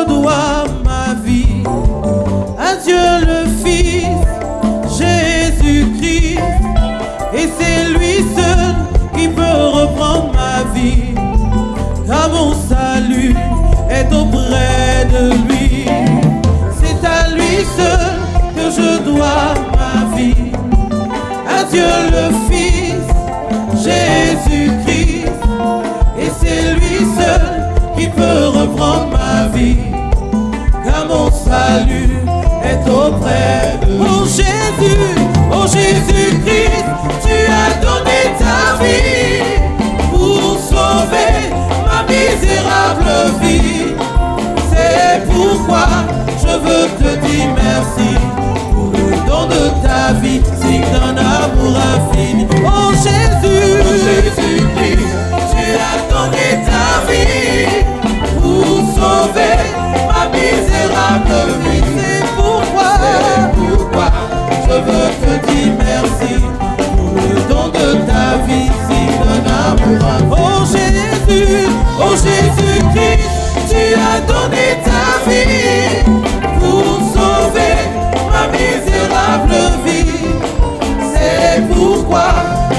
dois ma vie à Dieu le Fils, Jésus-Christ. Et c'est lui seul qui peut reprendre ma vie, car mon salut est auprès de lui. C'est à lui seul que je dois ma vie, à Dieu le Fils, Jésus-Christ. Et c'est lui seul qui peut reprendre ma vie, car mon salut est auprès de lui. Oh Jésus-Christ, tu as donné ta vie pour sauver ma misérable vie. C'est pourquoi je veux te dire merci pour le don de ta vie, signe d'un amour infini. Oh Jésus-Christ, tu as donné ta vie pour sauver ma misérable vie. C'est pourquoi je veux te dire merci pour le don de ta vie, signe d'un amour infini. Oh Jésus-Christ, tu as donné ta vie pour sauver ma misérable vie. C'est pourquoi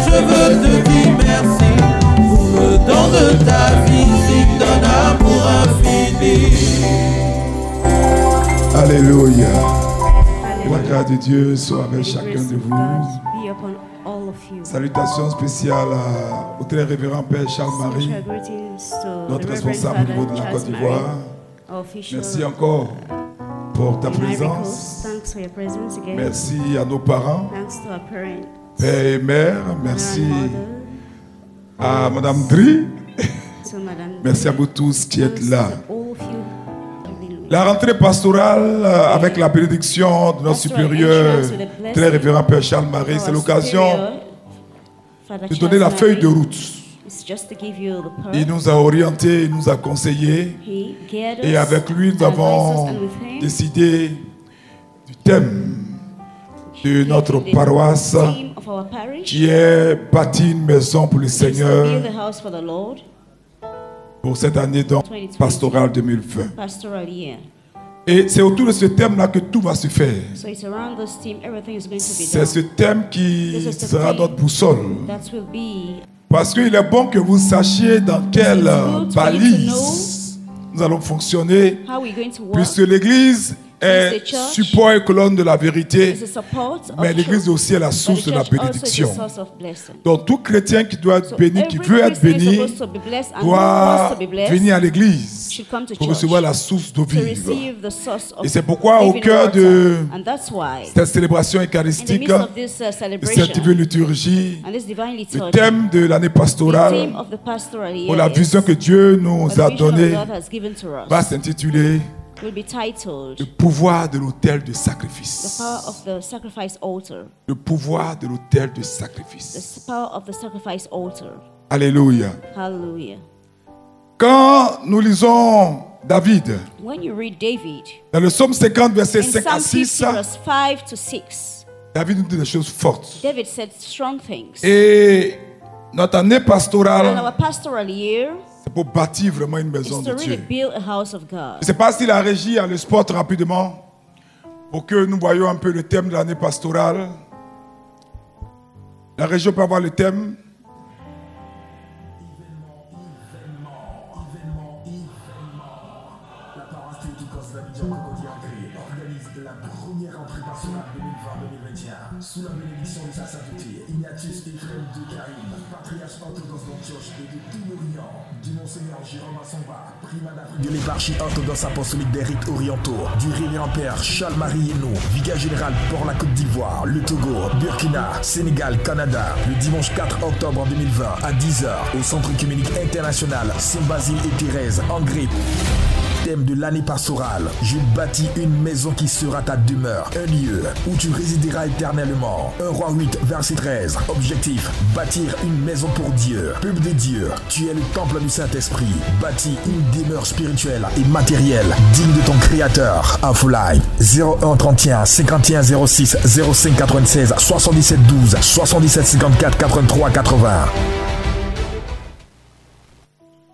je veux te dire merci pour le don de ta vie, signe d'un amour infini. Alléluia. La grâce de Dieu soit avec chacun de vous. Salutations spéciales au très révérend Père Charles-Marie, notre responsable au niveau de la Côte d'Ivoire. Merci encore pour ta présence. Merci à nos parents, Père et Mère. Merci à Madame Dri. Merci à vous tous qui êtes là. La rentrée pastorale avec la bénédiction de notre supérieur, très révérend Père Charles-Marie, c'est l'occasion de donner la feuille de route. Il nous a orientés, il nous a conseillés, et avec lui nous avons décidé du thème de notre paroisse qui est bâtir une maison pour le Seigneur pour cette année donc pastorale 2020. Et c'est autour de ce thème-là que tout va se faire. C'est ce thème qui sera notre boussole. Parce qu'il est bon que vous sachiez dans quelle balise nous allons fonctionner, puisque l'Église est support et colonne de la vérité, mais l'Église aussi est la source de la bénédiction. Donc tout chrétien qui doit être béni, qui veut être béni, doit venir à l'Église pour recevoir la source d'eau vive. Et c'est pourquoi au cœur de cette célébration eucharistique, de cette divine liturgie, le thème de l'année pastorale, pour la vision que Dieu nous a donnée, va s'intituler le pouvoir de l'autel de sacrifice. Le pouvoir de l'autel de sacrifice. Alléluia. Quand nous lisons David, dans le psaume 50, verset 5 à 6, David nous dit des choses fortes. Et notre année pastorale, c'est pour bâtir vraiment une maison de Dieu. Je ne sais pas si la régie a le spot rapidement pour que nous voyions un peu le thème de l'année pastorale. La régie peut avoir le thème. La paroisse Théotokos d'Abidjan organise la première entrée pastorale 2020-2021 sous la bénédiction de sa sainteté Ignatius Ephraim de Karim, patriarche orthodoxe d'Antioche et de tout l'Orient, du Monseigneur Jérôme Assomba, primat d'Afrique de l'éparchie orthodoxe apostolique des rites orientaux, du révérend Père Charles-Marie Hénaud, vicaire général pour la Côte d'Ivoire, le Togo, Burkina, Sénégal, Canada, le dimanche 4 octobre 2020 à 10h au Centre œcuménique international Saint-Basile et Thérèse, en Grèce. Thème de l'année pastorale, je bâtis une maison qui sera ta demeure, un lieu où tu résideras éternellement. 1 Roi 8, verset 13. Objectif, bâtir une maison pour Dieu. Peuple de Dieu, tu es le temple du Saint-Esprit. Bâtis une demeure spirituelle et matérielle digne de ton Créateur. Infolite 01 31 51 06 05 96 77 12 77 54 83 80.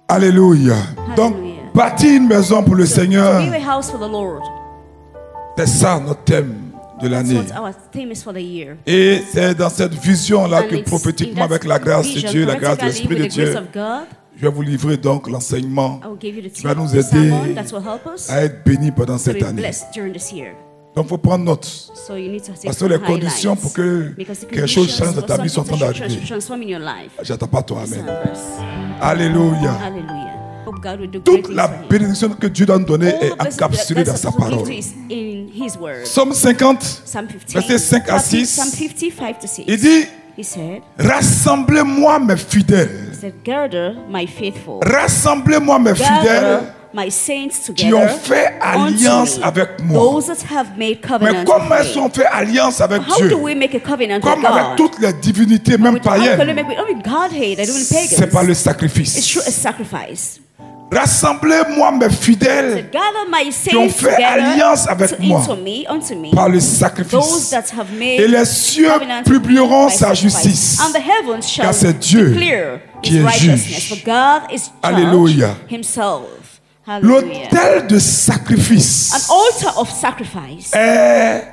Alléluia. Donc, Bâtir une maison pour le Seigneur. To build a house for the Lord. C'est ça notre thème de l'année. That's what our theme is for the year. Et c'est dans cette vision-là And que it's prophétiquement, in that avec la grâce de vision, Dieu, la grâce de prophetically, l'Esprit de with the grace Dieu, of God, je vais vous livrer donc l'enseignement I will give you the qui va nous sermon aider that will help us à être bénis pendant to cette be année. blessed during this year. Donc il faut prendre note. So you need to take Parce que les some conditions highlights. pour que Because the quelque chose conditions change dans for ta vie sont en train something to d'arriver. transform in your life. J'attends pas toi, Listen, amen. verse. Alléluia. Hallelujah. Hope God will do great Toute things la for him. bénédiction que Dieu doit nous donner All est the blessings encapsulée dans that sa God will give parole. to is in His word. Psaume 50, Psalm 15, versets 5 à 6. Psalm 50, 5 to 6. il dit, He said, rassemblez-moi mes fidèles. he said, gather my faithful. Rassemblez-moi mes Gather fidèles my saints qui ont together fait alliance unto me, avec moi. those that have made Mais covenant comment with est-ce me. qu'on fait alliance avec How Dieu? do we make a covenant with Comme avec God? toutes les divinités, même How can we païennes, make with only Godhead and even pagans? c'est par le It's sacrifice. through a sacrifice. Rassemblez-moi mes So fidèles gather my qui ont saints fait together alliance avec moi unto me, par le those sacrifice. that have made Et les cieux covenant with me publieront by sa sacrifice. justice. And the heavens shall Car c'est Dieu declare qui his est righteousness. juge. For God is judge Alléluia. himself. Hallelujah. L'autel de sacrifice An altar of sacrifice est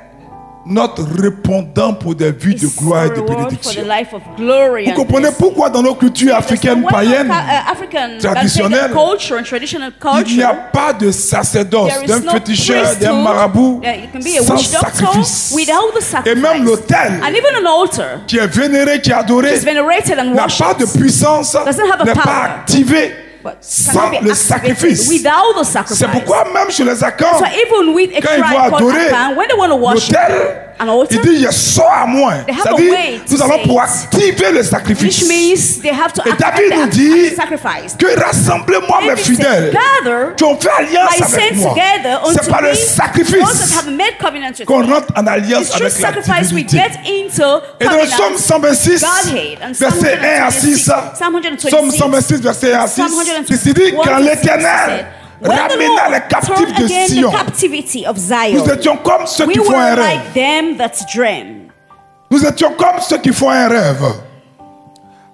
notre répondant pour des vies de is gloire et a de reward for the bénédiction. life of glory Vous and comprenez blessing. pourquoi dans nos cultures africaines païennes, African traditionnelles, culture and traditional il n'y a culture, pas de sacerdoce, there is d'un no féticheur, d'un priesthood. marabout You can be a sans witch doctor sacrifice. without the Et sacrifice. même l'autel And even an altar qui est vénéré, qui est adoré, is venerated and n'a pas de worshipped, puissance, doesn't have a n'est pas power. activé but sans cannot be le activated sacrifice. without the sacrifice. C'est pourquoi même chez les Akans, So even with a quand ils vont tribe called adorer Akan, when they want to worship l'autel, an altar, il dit, il sort à moi. They have a C'est-à-dire, way to nous allons say pour it. activer le which sacrifice. means they have to Et activate David nous the dit sacrifice. que rassemblez-moi mes David said, fidèles gather qui ont fait alliance my avec saints moi. together C'est unto par le me, those that sacrifice have made covenant with qu'on me. rentre en alliance It's through avec la sacrifice we divinité. get into Et dans le psaume covenant 126, Godhead. And Psalm verset 1 à 6, 126, Psalm 126, psaume 126, verset 1 à 6, Psalm il dit 126, quand l'Éternel said, when the ramena Lord les captifs turned de again Sion, the captivity of Zion, nous étions comme ceux we qui font un were rêve. like them that dream. Nous étions comme ceux qui font un rêve.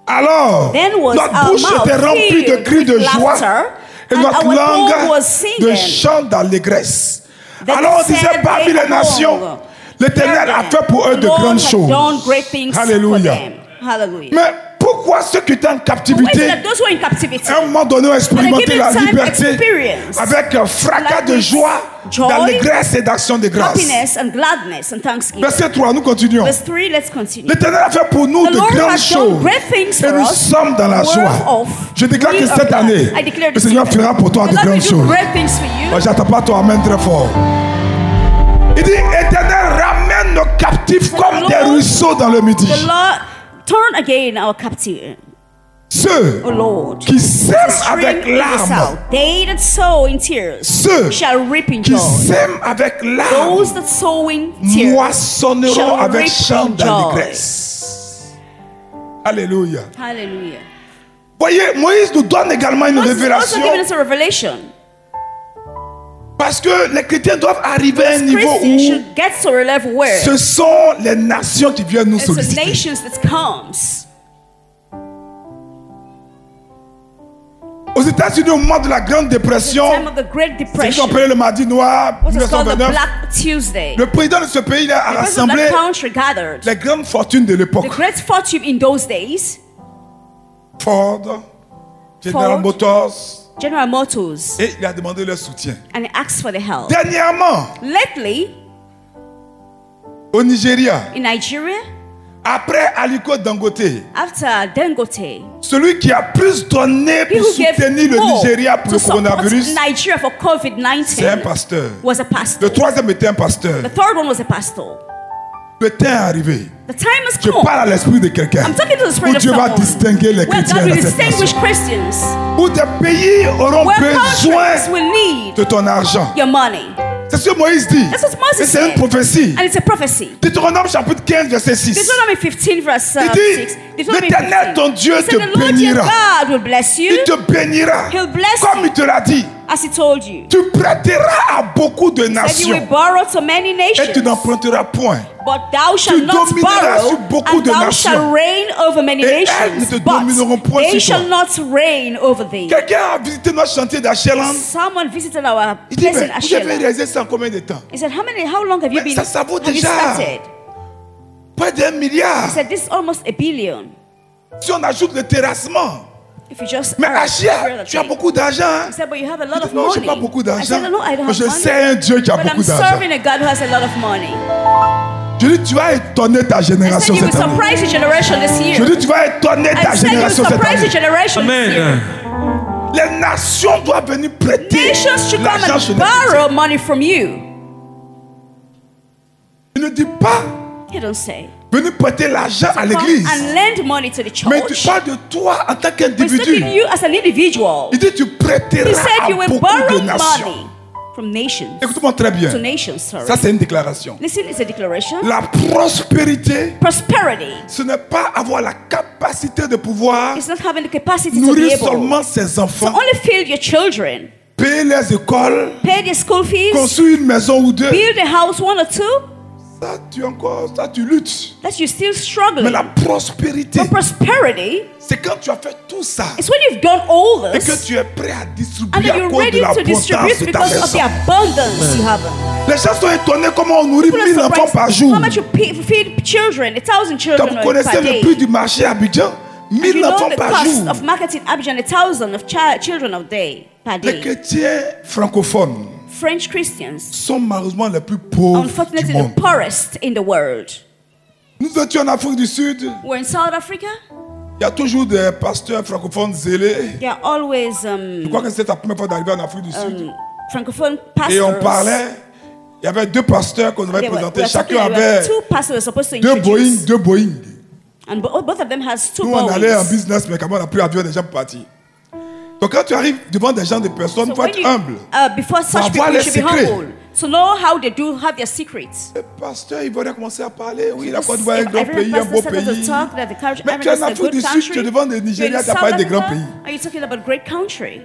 Alors, Then was notre our bouche mouth était remplie de filled cris de with joie laughter, et and notre our langue tongue was de singing. chants d'allégresse. Then Alors on said disait parmi they les nations, among l'Éternel a fait pour eux the de Lord grandes had choses. done great things for Alléluia. them. Hallelujah. Mais pourquoi ceux qui étaient en Why is captivité, it that those who are in captivity, à un moment donné, ont expérimenté given la time liberté experience, avec un fracas like de with joie, joy, d'allégresse et d'action de grâce? happiness and gladness and thanksgiving? Verset 3, nous continuons. Verse 3, let's continue. L'Éternel a fait pour nous The de Lord grandes has done choses great things et for nous us, sommes dans la worth joie. of. Je déclare We que are cette glad. année, I declare le this Seigneur year, fera pour toi the de Lord grandes will do choses. great things for you. Oh, j'attends pas ton amen très fort. Il dit, Éternel, ramène nos captifs comme Lord- des ruisseaux dans le midi. The Lord turn again our captivity, Ceux O Lord. qui sèment Stream avec in the larmes, south. They that sow in tears ceux shall reap in qui joy. sèment avec larmes, Those that sow in tears moissonneront shall avec reap chant in joy. d'allégresse. Alléluia. Hallelujah. Voyez, Moïse nous donne également une Moses also révélation given us a revelation. parce que les chrétiens doivent arriver à un niveau Christians où should get to a level where ce sont les nations qui viennent nous it's the solliciter. nations that comes. Aux États-Unis, au moment de la Grande Dépression, Time of the Great c'est ce qu'on Depression, appelait le Mardi Noir, what is called the 1929. Black Tuesday. Le président de ce pays a The president of rassemblé that country gathered les grandes fortunes de the l'époque. great fortune in those days. Ford, General Ford. Motors, General Motors, et il a demandé leur soutien. and he asked for the help. Dernièrement, Lately, au Nigeria, in Nigeria, après Aliko Dangote, after Dangote, celui qui a plus donné he pour who gave soutenir le more Nigeria pour to le support coronavirus, Nigeria for c'est un COVID-19 pasteur. was a pastor. Le troisième était un pasteur. The third one was a pastor. Le temps est arrivé. The time has Je come. parle à l'esprit de quelqu'un. I'm talking to the Où spirit of Dieu va someone. distinguer les Where chrétiens God will dans cette distinguish nation. Christians. Où des pays auront Where besoin countries will need de ton argent. your money. C'est ce que Moïse dit. That's what Moses Et c'est une said. prophétie. And it's a prophecy. Deutéronome chapitre 15 verset 6. Deuteronomy 15 verse Il dit, 6. Deuteronomy l'Éternel ton Dieu He said, te the Lord your bénira. God will bless you Il te bénira. He'll bless Comme you. il te l'a dit. as he told you. Tu prêteras à beaucoup de That you will nations. borrow to many Et tu nations, n'emprunteras point. But thou shalt Tu not domineras sur borrow, beaucoup and de thou nations. shalt reign over many Et elles ne te nations, domineront but point they sur shall not reign over thee. Quelqu'un a visité notre chantier d'Acheland. Someone visited our Il dit, place in mais vous avez Ashela. réalisé ça en combien de temps? He said, how long have you Mais been ça vaut have you déjà. started? Près d'1 milliard. He said, this is almost $1 billion. Si on ajoute le terrassement. If you just Mais add Achia, tu as beaucoup d'argent. He said, but you have a lot of Non, j'ai money. pas beaucoup I d'argent. said, no, I don't Mais have je money. sais un Dieu qui a But I'm beaucoup d'argent. serving a God who has a lot of money. Je dis, tu vas étonner ta I génération said, you will cette année. surprise your generation this Je year. dis, tu vas étonner ta I said, you will génération cette surprise your année. generation this year. Amen. Les nations doivent venir prêter Nations should come l'argent chez and les chrétiens. borrow money from you. Il ne dit pas, He don't say. venir prêter l'argent à Come l'église. and lend money to the Mais tu church. parles de toi en tant But he's qu'individu. talking you as an individual. Il dit, tu prêteras He said à you will beaucoup borrow de nations. money from nations. Écoute-moi très bien. To nations, sorry. Ça, c'est une déclaration. Listen, it's a declaration. La prospérité, Prosperity ce n'est pas avoir la capacité de pouvoir is not having the capacity to be nourrir able seulement ses to enfants, only feed your children, payer les écoles, pay their school fees, construire une maison ou deux. build a house, one or two. Ça, tu luttes. That you're still Mais struggling. la prospérité, But prosperity c'est quand tu as fait tout ça is when you've done all et que this tu es prêt à and distribuer then à you're cause de ready to l'abondance distribute de ta because of the maison. abundance you have. Les gens sont étonnés comment on nourrit People are 1000 enfants surprised par jour. how much you feed children, 1,000 Quand children vous connaissez per le day. prix du marché à Abidjan, You 1000 know enfants the par cost jour. of marketing Abidjan, 1,000 of children a day per Les day. chrétiens francophones French Christians, sont malheureusement les plus pauvres du unfortunately, monde. the poorest in the world. Nous étions en Afrique du Sud. We're in South Africa. Il y a toujours des pasteurs francophones zélés. There are always Je crois que c'était la première fois d'arriver en Afrique du Sud. francophone Et on pastors. parlait. Il y avait deux pasteurs qu'on avait They were- présentés. we were Chacun talking- there were avait two pastors were supposed to deux Boeing, introduce, deux Boeing. and both of them has two Nous, on allait en Boeings. business, mais quand on a pris l'avion, les gens partis. Donc quand tu arrives devant des gens, des personnes, il So faut when être you, humble. before such avoir people, you les should be secrets. humble to know how they do have their secrets. Le pasteur, il va commencer à parler. Oui, la If Côte d'Ivoire est un grand every pays, un beau pastor started to pays. talk that the country, Mais tu es en Africa is a Afrique du good Sud, tu es country. devant le You're in Nigeria, tu South n'as pas des grands Africa, pays. are you talking about great country?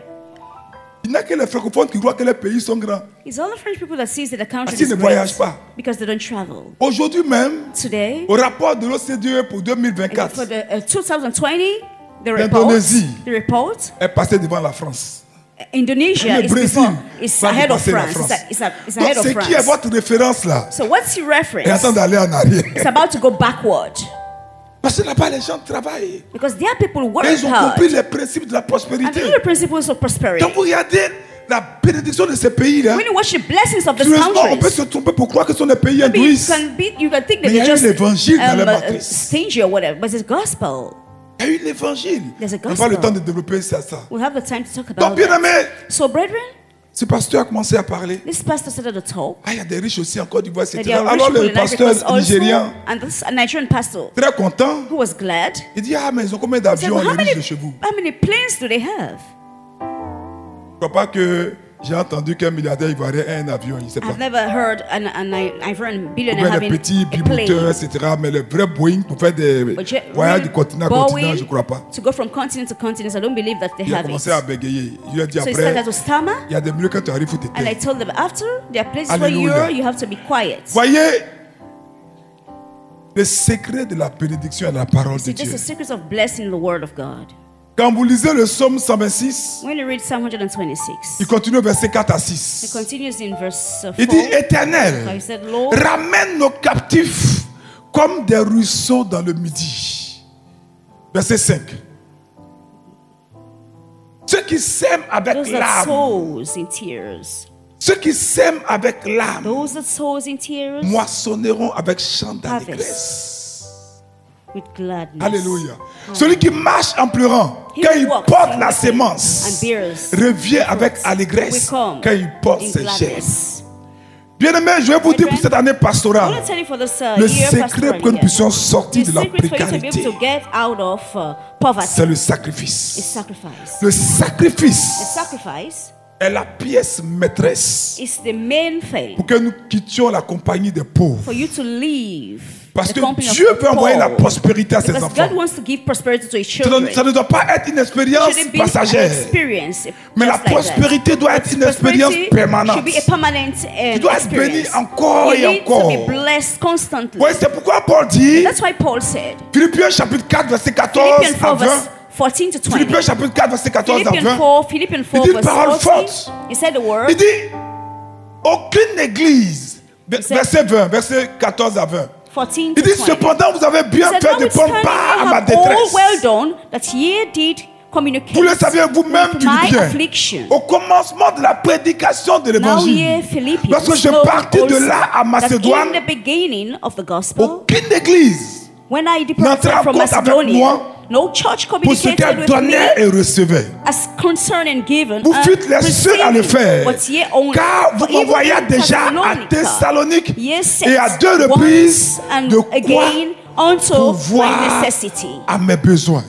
Il n'y a que les francophones qui croient que les pays sont grands. It's all the French people that sees that the country Parce qu'ils is ne great voyagent pas. because they don't travel. Aujourd'hui même, Today, au rapport de l'OCDE pour 2024, for the 2020, L'Indonésie the report, est passé devant la France. Indonesia Le is Brésil is va ahead of dépasser la France. France. It's Donc ahead of c'est qui est France. votre référence là? So what's your Et reference? attends d'aller en arrière. It's about to go backward Parce que là-bas, les gens travaillent. because there are people Et work ils ont hard compris les principes de la and prospérité. they know the principles of prosperity. Quand vous regardez la bénédiction de ces pays-là, When you watch the blessings of these curieusement, on peut countries, se tromper pour croire que ce sont des pays maybe you hindouistes. you can think that Mais il y a they're eu just l'évangile dans la matrice. stingy or whatever, but it's gospel. Il y a eu l'évangile. There's a On n'a pas le gospel. temps de développer ça. We'll have the time to talk Donc, about bien that. aimé, So, brethren, ce pasteur a commencé à parler. this pastor started to talk. Ah, il y a des riches aussi en Côte d'Ivoire, That etc. there are rich Alors, people le in Ivory pasteur Coast also, nigérian, and this Nigerian pastor très content, who was glad. il dit, ah, mais ils ont combien He said, d'avions, well, les riches de chez vous? how many planes do they have? Je ne crois pas que j'ai entendu qu'un milliardaire ivoirien ait un avion, il ne sait pas. I've never heard an Ivorian Ou billionaire bien des having petits a bimoteurs, plane. etc. Mais le vrai Boeing pour faire des But yet, voyages really de continent à continent, Boeing, je ne crois pas. to go from continent to continent, I don't believe that they Il a have commencé it. à bégayer. Il a dit So he après, started to stammer, il y a des milieux quand tu arrives, il faut te and I taire. told them after there are places where Alléluia. you have to be quiet. Voyez, le secret de la bénédiction et de la parole de See, this Dieu. is the secret of blessing the word of God. Quand vous lisez le psaume 126, When you read Psalm 126, il continue au verset 4 à it 6. continues in verse 4. Il dit, So he Éternel, said, Lord, ramène nos captifs comme des ruisseaux dans le midi. Verset 5. Ceux qui s'aiment avec those that l'âme, sows in tears, ceux qui s'aiment avec l'âme, those that sows in tears, moissonneront avec chant d'allégresse. with gladness. Alléluia. Celui qui marche en pleurant, He quand il walks porte in la weeping sémence, and bears revient avec fruits. allégresse We come quand il porte in ses germes. gladness. Bien-aimé, je vais vous dire pour cette année I want pastorale, to tell you for this le year, secret pastoral pour que nous year, puissions sortir the de la secret for you to be précarité, able to get out of poverty c'est le is sacrifice. sacrifice. Le The sacrifice sacrifice est la pièce maîtresse is the main thing pour que nous quittions la compagnie des pauvres. for you to leave Parce the que company of Dieu veut envoyer la Paul. prospérité à ses Because enfants. God wants to give prosperity to His Ça children. ne doit pas être une expérience It shouldn't be passagère. an experience, Mais la just like that. prospérité doit être une expérience Prosperity permanente. should be a permanent Tu dois être béni experience. encore You et need to encore. be blessed constantly. Oui, c'est pourquoi Paul dit, That's why Paul said, Philippiens chapitre 4, verset 14 Philippians 4 à 20. verse 14 to 20. Philippiens chapitre 4, verset 14 à 20. Philippians 4 Il dit une verse parole 14. forte. He said the word. Il dit, aucune église, said- verset 20, verset 14 à 20. 14 Il to dit, 20. cependant, vous avez bien He said, fait de prendre "Notwithstanding, part à ye ma have détresse. all well done, that ye did communicate Vous le saviez vous-même, with my Philippiens, affliction." au commencement de la prédication de Now l'évangile, ye Philippians, lorsque je know partis de also là à that Macédoine, in the beginning of the gospel, aucune église when I n'entrait departed en from compte avec Macedonia, moi no church pour ce communicated qu'elle with donnait me et recevait. as concerning given Vous and fûtes les seuls à le receiving, faire, but ye only. car vous For even m'envoyez in déjà à Thessalonica, Thessalonique ye sent et à 2 reprises once and de quoi again unto my pouvoir necessity. à mes besoins.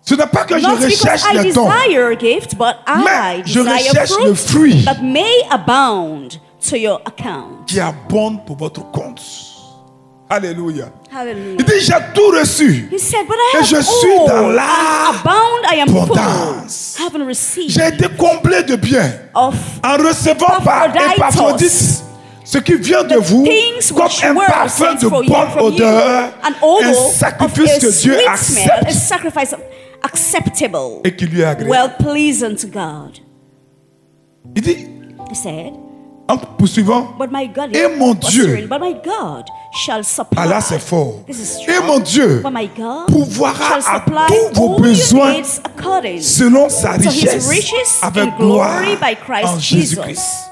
Ce n'est pas que je Not because recherche I les dons, desire a gift, but mais I je desire recherche le fruit fruit that may abound to your account. qui abonde pour votre compte. Alléluia. Hallelujah. Il dit, j'ai tout reçu. He said, but I Et have je suis all, dans and abound I am l'abondance. full, having received J'ai été comblé de biens of en recevant par Epaphroditus Épaphrodite ce qui vient de the vous things comme which un were parfum sent de for you bonne from you, odeur, an odor un of sacrifice a que Dieu sweet smell, a accepte sacrifice acceptable, et qui lui est agréable. well pleasing to God. Il dit, He said, en poursuivant, but my God, Et mon Dieu. pursuing, but my God shall supply. ah là c'est fort, This is et strong. mon Dieu But my God pourvoira shall à supply tous vos all your besoins needs according selon sa to his richesse riches avec in gloire glory by Christ en Jésus-Christ.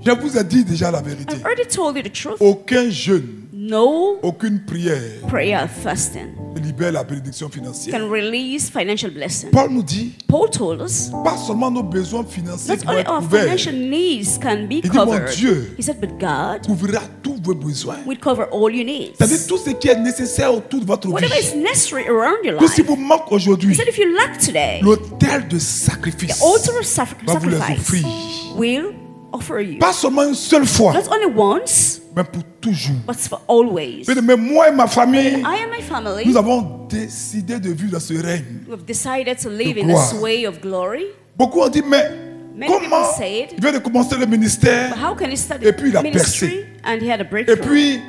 Je vous ai dit déjà la vérité. I've already told you the truth. Aucun jeûne, No aucune prière prayer fasting ne libère la bénédiction financière. can release financial blessing. Paul nous dit, Paul told us pas seulement nos besoins financiers not qui vont only être our couverts, financial needs can be Il dit, mon covered. Dieu He said, but God couvrira tous vos besoins. will cover all your needs. C'est-à-dire tout ce qui est nécessaire autour de votre Whatever vie. is necessary around your Que si life. vous manque aujourd'hui, He said, if you lack today, l'autel de sacrifice the altar of va vous les sacrifice offrir. will offer you. Pas seulement une seule fois, Not only once, mais pour toujours. but for always. Mais moi et ma famille, I and my family, nous avons décidé de vivre dans ce règne. we've decided to live De in gloire. this way of glory. Beaucoup ont dit, mais Many comment people said, il vient de commencer le ministère but how can he start Et puis il a ministry and he had a et breakthrough puis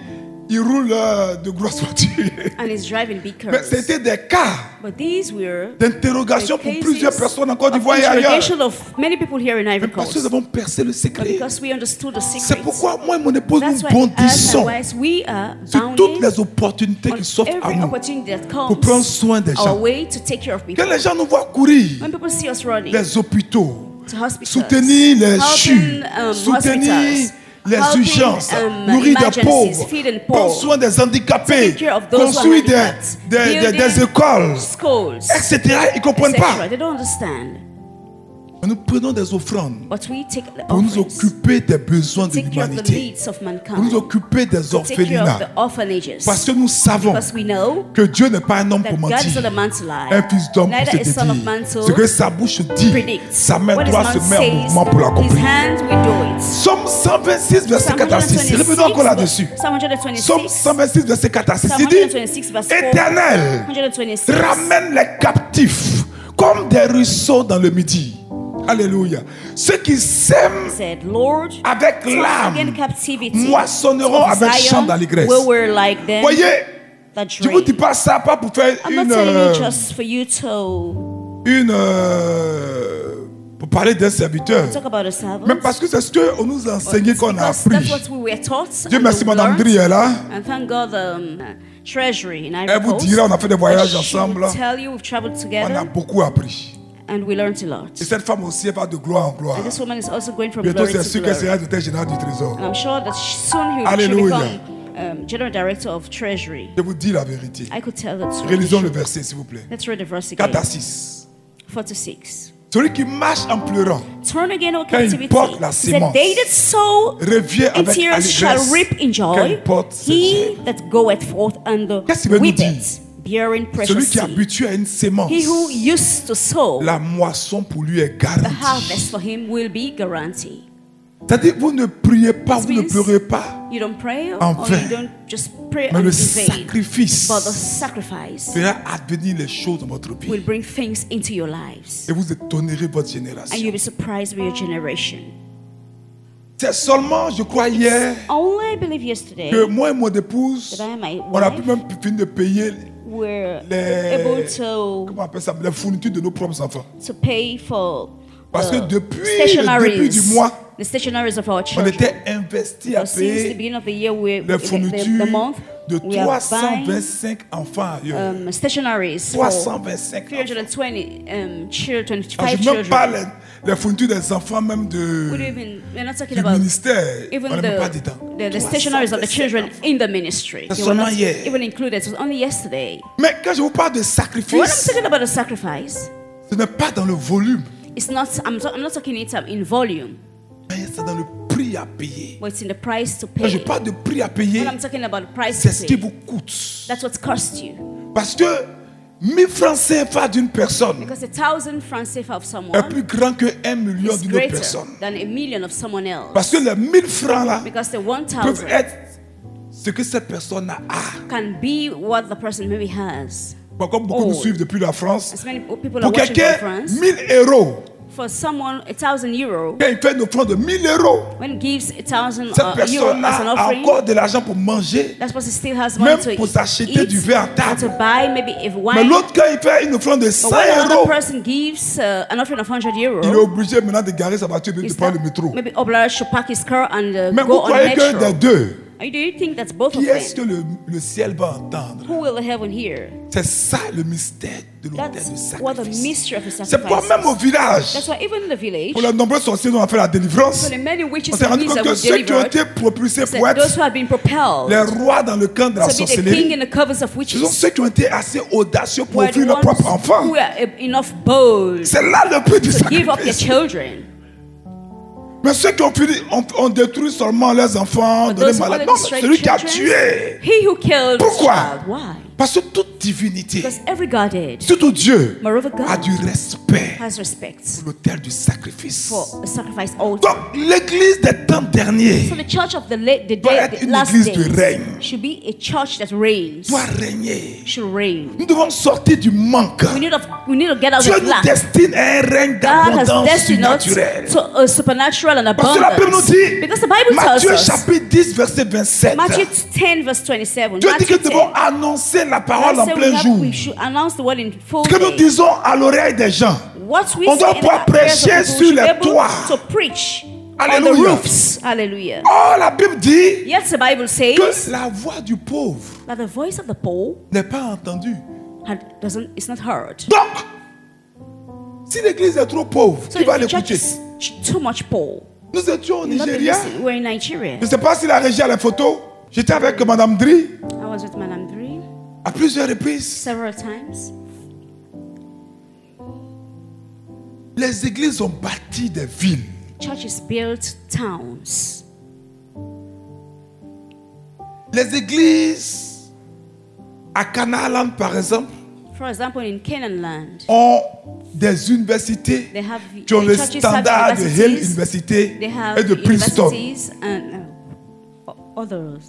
il roule de grosses voitures. and he's driving big Mais cars? c'était des cas But these were d'interrogation the pour cases plusieurs personnes en Côte of d'Ivoire et ailleurs. interrogation of many people here in Ivory Parce que nous Coast. avons percé le But secret. because we understood the C'est secret, pourquoi moi et mon épouse that's nous why us and bondissons our wives, we are sur toutes bounding les opportunités on qui s'offrent à every nous opportunity that pour prendre comes soin des our gens. way to take care of people. Que les gens nous voient courir When people see us running les hôpitaux, to hospitals, soutenir les helping, CHU, soutenir hospitals, les helping, urgences, nourrir des emergencies, pauvres, feeding prendre poor, soin des handicapés, taking care of those who are construire handicapped, des building écoles, schools, etc. Ils ne comprennent etc. pas. They don't understand. Mais nous prenons des offrandes But we take the pour nous offerings, occuper des besoins de take care of the l'humanité, needs of pour nous mankind, occuper des take care of orphelinats. the orphanages. Parce que nous savons Because we know que Dieu n'est pas un homme that pour God is not a mentir, man to lie, un fils d'homme pour neither se a son of dire. man to Ce que sa bouche dit, predict. sa main What his droite mouth se met en says, mouvement pour his l'accomplir. hand will do it. Somme 126, verset Psalm 4 à 6. 126, Revenons encore là-dessus. Psalm Somme 126, 126, verset 4 à 6. Psalm Il dit, 126, verse 4, Éternel, 126. ramène les captifs comme des ruisseaux dans le midi. Alléluia. Ceux qui s'aiment Said, Lord, avec take again l'âme captivity moissonneront of avec chant Zion, d'allégresse. we were like them Voyez, that je ne vous dis dream. pas ça pas pour faire I'm not telling you just for you to pour parler d'un serviteur. talk about a servant. Mais parce que c'est ce qu'on nous a enseigné, qu'on a Because appris. that's what we were taught. Dieu and merci, we Madame learned. Dri est là. And thank God the treasury in Ivory Elle vous Coast. dira, on a fait des voyages She ensemble. will tell you we've traveled On a together beaucoup appris. and we learned a lot. Et cette femme aussi, elle va de gloire en gloire. And this woman is also going from Bientôt, glory c'est to sûr qu'elle glory. sera directeur général du Trésor. And I'm sure that soon he will Alléluia. become General Director of Treasury. Je vous dis la vérité. I could tell that. Relisons le verset, s'il vous plaît. Let's read the verse 4 à again. 6. 4 to 6. Celui qui marche en pleurant Turn again, O Quand il captivity. porte la He said, sémence, they that sow revient in avec tears shall allégresse reap in quand joy. il porte ses He chaînes. that goeth forth and Qu'est-ce qu'il veut nous weepeth, bearing Celui precious qui est seed. habitué à une sémence, He who used to sow, la moisson pour lui est the garantie. harvest for him will be guaranteed. C'est-à-dire, vous ne priez pas, vous ne pleurez pas. You don't pray En or vain. you don't just pray Mais in le vain. sacrifice But the sacrifice fera advenir les choses dans votre will vie. bring things into your lives. Et vous étonnerez votre And génération. you'll be surprised with your generation. C'est seulement, je crois, hier, Only I believe yesterday que moi et mon épouse, that I and my on a pu wife même fini de payer were les, able to comment on appelle ça, les fournitures de nos propres enfants. pay for Parce que the depuis le début du mois, the stationaries of our on children. était investi à So since the payer beginning of the year, les fournitures the month, de we are buying 325 enfants ailleurs. Stationaries for 325 enfants. 320 children, Ah, 5 je ne même pas children. les fournitures des enfants même We're not talking du about ministère. even On n'est même pas dedans. the stationaries of the 325 children enfants. in the ministry. C'est They were not seulement hier. even included. It was only yesterday. Mais quand je vous parle de When I'm sacrifice, talking about a sacrifice, ce n'est pas dans le volume, it's not. I'm not talking it in volume, mais c'est dans le prix à payer. but it's in the price to Quand je pay. parle de prix à payer, When I'm talking about the price c'est ce to qui pay, vous coûte. that's what cost you. Parce que 1000 francs CFA d'une personne Because 1,000 francs CFA of est someone plus grand que 1 million is d'une autre greater personne. than a million of someone else. Parce que les 1000 francs là Because the peuvent 1,000 être ce que cette personne a. can be what the person maybe has. Comme beaucoup nous Oh. suivent depuis la France, As many people are pour watching quelqu'un, from France, 1000 euros. for someone, 1,000 euro, Quand il fait une offrande de 1000 euros, when it gives 1,000 cette euro personne as an a offering, encore de l'argent pour manger. that person still has Même money to pour s'acheter eat du vin à and table. to buy maybe if Mais wine. l'autre, quand il fait une offrande de But 100 when another euros, person gives an offering of 100 il est euro, obligé maintenant de garer sa voiture et de is prendre that le métro. maybe obliged to park his car and Mais go vous on croyez que metro. des deux, Do you think that's both of qui est-ce them? que le ciel va entendre? Who will the heaven hear? C'est ça le mystère de l'autel de That's what the sacrifice. mystery of the C'est pourquoi sacrifice. même au village, That's why even in the village, pour les nombreux sorciers dont on a fait la délivrance, for the many witches on s'est and rendu wizards compte that que were ceux qui ont delivered, été propulsés said pour those être who have been propelled les rois dans le camp de la to be the king sorcellerie, in the covers of ce sont witches ceux qui ont été assez audacieux pour were offrir the leur ones propre enfant. who are enough bold C'est là le prix du to give up their sacrifice. children. Mais ceux qui ont fini, ont détruit seulement leurs enfants, But donné those who malade. only Non, destroyed celui qui a children, tué. he who killed his Pourquoi? child. Why? Parce que toute divinité, Because every Godhead, surtout Dieu, moreover God, a du respect has respect pour l'autel du sacrifice. for a sacrifice altar. Donc, l'église des temps derniers So the church of the doit être the une last église de days règne. should be a church that reigns. Doit régner. Should reign. Nous devons sortir du manque. We need to get out Dieu of nous lack. destine à un règne God has d'abondance destined us surnaturelle. to a supernatural and Parce que la Bible nous abundance. dit, Because the Bible tells Matthieu us, chapitre 10, verset 27. Matthew 10 verse 27. Dieu dit que Matthew nous devons 10. annoncer la parole en God said plein jour. we should announce the word in full Ce que nous day. disons à l'oreille des gens. What we On doit say in pouvoir the ears of prêcher people, sur we should les be able toits. to preach on the Alléluia. roofs. Hallelujah. Oh, la Bible dit Yes, the Bible says que la voix du pauvre that the voice of the poor n'est pas entendue. it's not heard. Donc, si l'église est trop pauvre, So qui va if the church l'écouter? is too much poor, Nous étions au not Nigeria. listening. We're in Nigeria. Je ne sais pas si la régie a les photos. J'étais avec Madame Dri I was with Madame Dri à plusieurs reprises. several times. Les églises ont bâti des villes. Churches built towns. Les églises à Canaan, par exemple, For example, in Canaan land, ont des universités they have qui ont the le churches standard have de Yale universities. Université They have et de Princeton, universities and others.